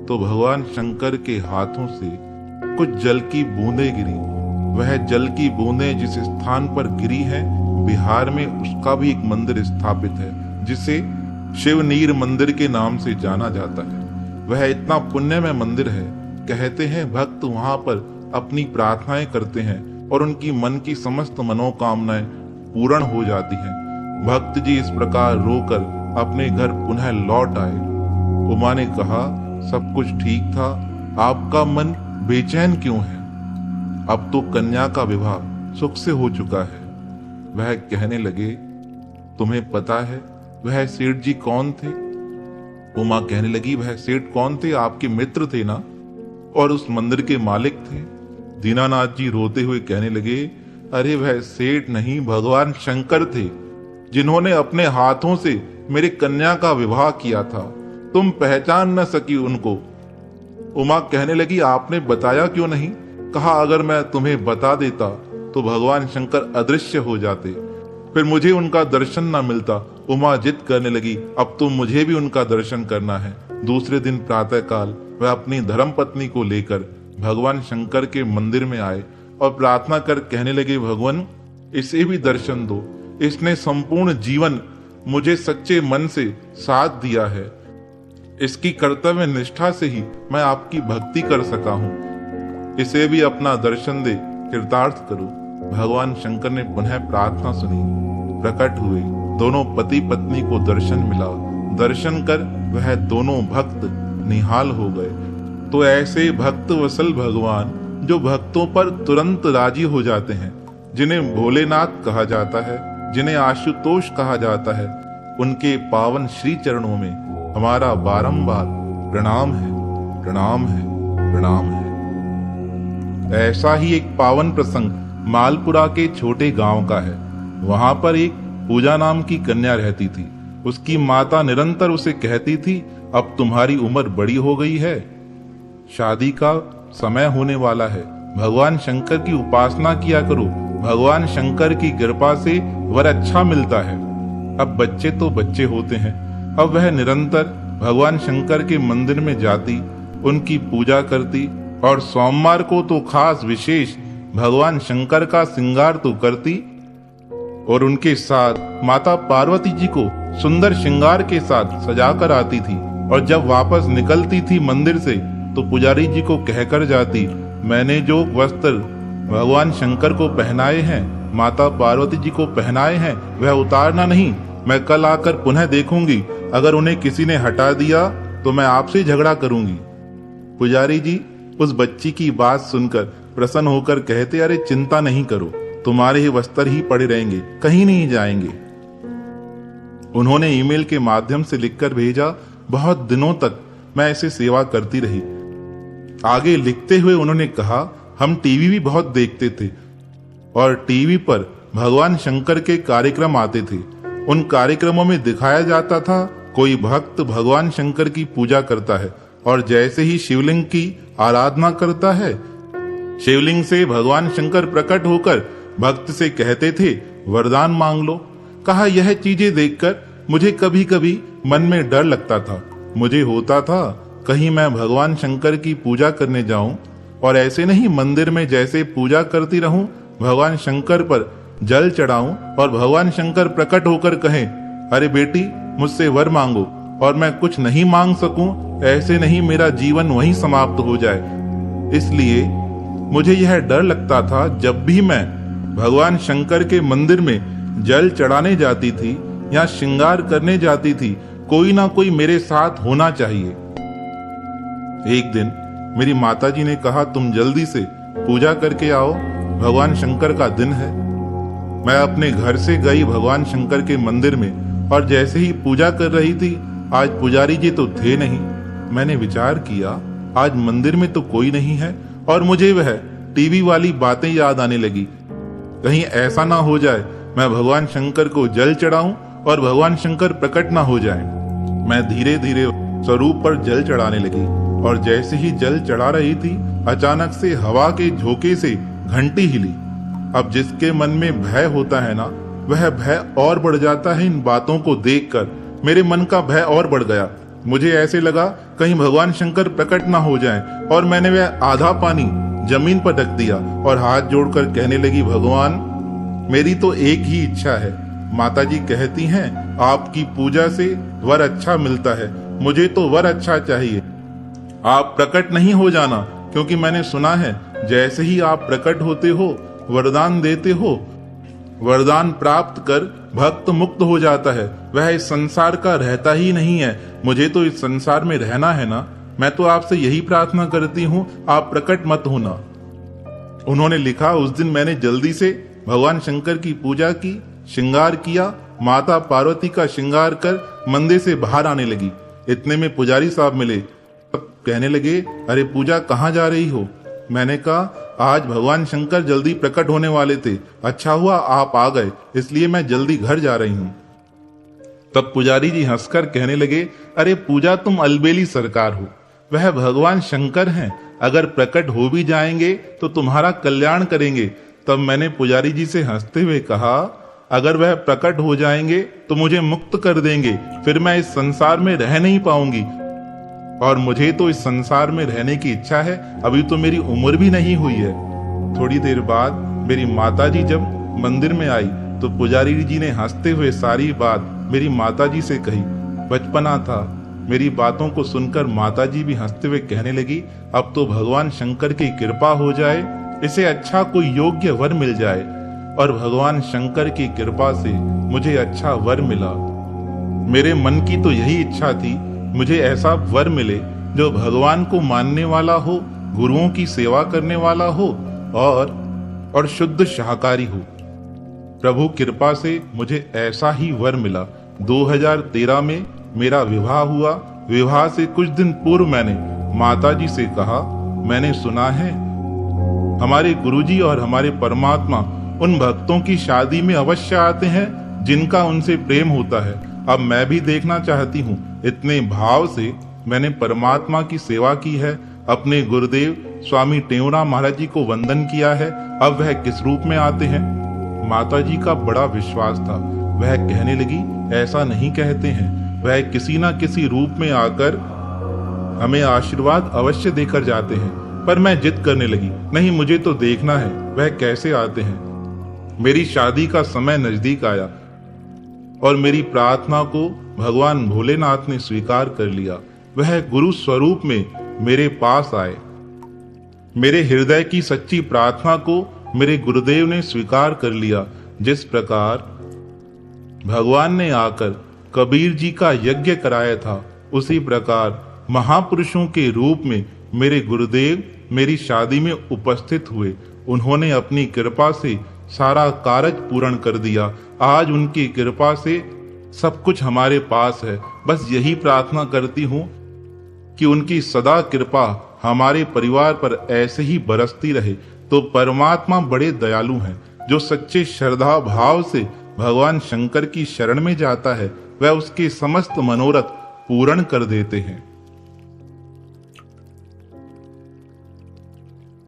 Speaker 1: तो भगवान शंकर के हाथों से कुछ जल की बूंदें गिरी। वह जल की बूंदें जिस स्थान पर गिरी है, बिहार में उसका भी एक मंदिर स्थापित है, जिसे शिवनीर मंदिर के नाम से जाना जाता है। वह इतना पुण्यमय मंदिर है, कहते हैं भक्त वहां पर अपनी प्रार्थनाएं करते हैं और उनकी मन की समस्त मनोकामनाएं पूर्ण हो जाती हैं। भक्त जी इस प्रकार रोकर अपने घर पुनः लौट आए। उमा ने कहा, सब कुछ ठीक था, आपका मन बेचैन क्यों है? अब तो कन्या का विवाह सुख से हो चुका है। वह कहने लगे, तुम्हें पता है वह सेठ जी कौन थे? उमा कहने लगी, वह सेठ कौन थे? आपके मित्र थे ना, और उस मंदिर के मालिक थे। दीनानाथ जी रोते हुए कहने लगे, अरे वह सेठ नहीं, भगवान शंकर थे, जिन्होंने अपने हाथों से मेरी कन्या का विवाह किया था। तुम पहचान न सकी उनको। उमा कहने लगी, आपने बताया क्यों नहीं? कहा, अगर मैं तुम्हें बता देता तो भगवान शंकर अदृश्य हो जाते, फिर मुझे उनका दर्शन न मिलता। उमा जिद करने लगी, अब तो मुझे भी उनका दर्शन करना है। दूसरे दिन प्रातःकाल वह अपनी धर्मपत्नी को लेकर भगवान शंकर के मंदिर में आए और प्रार्थना कर कहने लगे, भगवान, इसे भी दर्शन दो। इसने संपूर्ण जीवन मुझे सच्चे मन से साथ दिया है। इसकी कर्तव्य निष्ठा से ही मैं आपकी भक्ति कर सका हूँ। इसे भी अपना दर्शन दे, कृतार्थ करो। भगवान शंकर ने पुनः प्रार्थना सुनी, प्रकट हुए। दोनों पति पत्नी को दर्शन मिला। दर्शन कर वह दोनों भक्त निहाल हो गए। तो ऐसे भक्त वसल भगवान जो भक्तों पर तुरंत राजी हो जाते हैं, जिन्हें भोलेनाथ कहा जाता है, जिन्हें आशुतोष कहा जाता है, उनके पावन श्री चरणों में हमारा बारंबार प्रणाम है, प्रणाम है, प्रणाम है। ऐसा ही एक पावन प्रसंग मालपुरा के छोटे गांव का है। वहां पर एक पूजा नाम की कन्या रहती थी। उसकी माता निरंतर उसे कहती थी, अब तुम्हारी उम्र बड़ी हो गई है, शादी का समय होने वाला है, भगवान शंकर की उपासना किया करो, भगवान शंकर की कृपा से वर अच्छा मिलता है। अब बच्चे तो बच्चे होते हैं। अब वह निरंतर भगवान शंकर के मंदिर में जाती, उनकी पूजा करती और सोमवार को तो खास विशेष भगवान शंकर का श्रृंगार तो करती और उनके साथ माता पार्वती जी को सुंदर श्रृंगार के साथ सजाकर आती थी। और जब वापस निकलती थी मंदिर से तो पुजारी जी को कहकर जाती, मैंने जो वस्त्र भगवान शंकर को पहनाए हैं, माता पार्वती जी को पहनाए हैं, वह उतारना नहीं। मैं कल आकर पुनः देखूंगी, अगर उन्हें किसी ने हटा दिया तो मैं आपसे झगड़ा करूंगी। पुजारी जी उस बच्ची की बात सुनकर प्रसन्न होकर कहते, अरे चिंता नहीं करो, तुम्हारे ही वस्त्र ही पड़े रहेंगे, कहीं नहीं जाएंगे। उन्होंने ईमेल के माध्यम से लिखकर भेजा, बहुत दिनों तक मैं ऐसे सेवा करती रही। आगे लिखते हुए उन्होंने कहा, हम टीवी भी बहुत देखते थे और टीवी पर भगवान शंकर के कार्यक्रम आते थे। उन कार्यक्रमों में दिखाया जाता था, कोई भक्त भगवान शंकर की पूजा करता है और जैसे ही शिवलिंग की आराधना करता है, शिवलिंग से भगवान शंकर प्रकट होकर भक्त से कहते थे, वरदान मांग लो। कहा, यह चीजें देखकर मुझे कभी कभी मन में डर लगता था। मुझे होता था कहीं मैं भगवान शंकर की पूजा करने जाऊं और ऐसे नहीं मंदिर में जैसे पूजा करती रहूं, भगवान शंकर पर जल चढ़ाऊं और भगवान शंकर प्रकट होकर कहें, अरे बेटी मुझसे वर मांगो, और मैं कुछ नहीं मांग सकूं, ऐसे नहीं मेरा जीवन वहीं समाप्त हो जाए। इसलिए मुझे यह डर लगता था, जब भी मैं भगवान शंकर के मंदिर में जल चढ़ाने जाती थी या श्रृंगार करने जाती थी, कोई ना कोई मेरे साथ होना चाहिए। एक दिन मेरी माताजी ने कहा, तुम जल्दी से पूजा करके आओ, भगवान शंकर का दिन है। मैं अपने घर से गई भगवान शंकर के मंदिर में और जैसे ही पूजा कर रही थी, आज पुजारी जी तो थे नहीं। मैंने विचार किया, आज मंदिर में तो कोई नहीं है और मुझे वह टीवी वाली बातें याद आने लगी। कहीं ऐसा ना हो जाए मैं भगवान शंकर को जल चढ़ाऊं और भगवान शंकर प्रकट ना हो जाएं। मैं धीरे धीरे स्वरूप पर जल चढ़ाने लगी और जैसे ही जल चढ़ा रही थी, अचानक से हवा के झोंके से घंटी हिली। अब जिसके मन में भय होता है ना, वह भय और बढ़ जाता है। इन बातों को देखकर मेरे मन का भय और बढ़ गया। मुझे ऐसे लगा कहीं भगवान शंकर प्रकट ना हो जाएं और मैंने वह आधा पानी जमीन पर रख दिया और हाथ जोड़कर कहने लगी, भगवान मेरी तो एक ही इच्छा है। माताजी कहती हैं आपकी पूजा से वर अच्छा मिलता है, मुझे तो वर अच्छा चाहिए। आप प्रकट नहीं हो जाना, क्योंकि मैंने सुना है जैसे ही आप प्रकट होते हो, वरदान देते हो, वरदान प्राप्त कर भक्त मुक्त हो जाता है। वह इस संसार का रहता ही नहीं है। मुझे तो इस संसार में रहना है ना। मैं तो आपसे यही प्रार्थना करती हूँ, आप प्रकट मत होना। उन्होंने लिखा, उस दिन मैंने जल्दी से भगवान शंकर की पूजा की, श्रृंगार किया, माता पार्वती का श्रृंगार कर मंदिर से बाहर आने लगी। इतने में पुजारी साहब मिले। कहने लगे, अरे पूजा कहाँ जा रही हो? मैंने कहा, आज भगवान शंकर जल्दी प्रकट होने वाले थे, अच्छा हुआ आप आ गए, इसलिए मैं जल्दी घर जा रही हूँ। तब पुजारी जी हंसकर कहने लगे, अरे पूजा तुम अलबेली सरकार हो, वह भगवान शंकर हैं, अगर प्रकट हो भी जाएंगे तो तुम्हारा कल्याण करेंगे। तब मैंने पुजारी जी से हंसते हुए कहा, अगर वह प्रकट हो जाएंगे तो मुझे मुक्त कर देंगे, फिर मैं इस संसार में रह नहीं पाऊंगी और मुझे तो इस संसार में रहने की इच्छा है, अभी तो मेरी उम्र भी नहीं हुई है। थोड़ी देर बाद मेरी माताजी जब मंदिर में आई तो पुजारी जी ने हंसते हुए सारी बात मेरी माताजी से कही। बचपना था, मेरी बातों को सुनकर माताजी भी हंसते हुए कहने लगी, अब तो भगवान शंकर की कृपा हो जाए, इसे अच्छा कोई योग्य वर मिल जाए। और भगवान शंकर की कृपा से मुझे अच्छा वर मिला। मेरे मन की तो यही इच्छा थी, मुझे ऐसा वर मिले जो भगवान को मानने वाला हो, गुरुओं की सेवा करने वाला हो और शुद्ध शाकाहारी हो। प्रभु कृपा से मुझे ऐसा ही वर मिला। 2013 में मेरा विवाह हुआ। विवाह से कुछ दिन पूर्व मैंने माताजी से कहा, मैंने सुना है हमारे गुरुजी और हमारे परमात्मा उन भक्तों की शादी में अवश्य आते हैं जिनका उनसे प्रेम होता है। अब मैं भी देखना चाहती हूँ। इतने भाव से मैंने परमात्मा की सेवा की है, अपने गुरुदेव स्वामी टेऊराम महाराज जी को वंदन किया है। अब वह किस रूप में आते हैं? माताजी का बड़ा विश्वास था। वह कहने लगी, ऐसा नहीं कहते हैं, वह किसी न किसी रूप में आकर हमें आशीर्वाद अवश्य देकर जाते हैं। पर मैं जिद करने लगी, नहीं मुझे तो देखना है वह कैसे आते हैं। मेरी शादी का समय नजदीक आया और मेरी प्रार्थना को भगवान भोलेनाथ ने स्वीकार कर लिया। वह गुरु स्वरूप में मेरे पास आए। मेरे हृदय की सच्ची प्रार्थना को मेरे गुरुदेव ने स्वीकार कर लिया। जिस प्रकार भगवान ने आकर कबीर जी का यज्ञ कराया था, उसी प्रकार महापुरुषों के रूप में मेरे गुरुदेव मेरी शादी में उपस्थित हुए। उन्होंने अपनी कृपा से सारा कार्य पूर्ण कर दिया। आज उनकी कृपा से सब कुछ हमारे पास है। बस यही प्रार्थना करती हूँ कि उनकी सदा कृपा हमारे परिवार पर ऐसे ही बरसती रहे। तो परमात्मा बड़े दयालु हैं। जो सच्चे श्रद्धा भाव से भगवान शंकर की शरण में जाता है, वह उसके समस्त मनोरथ पूर्ण कर देते हैं।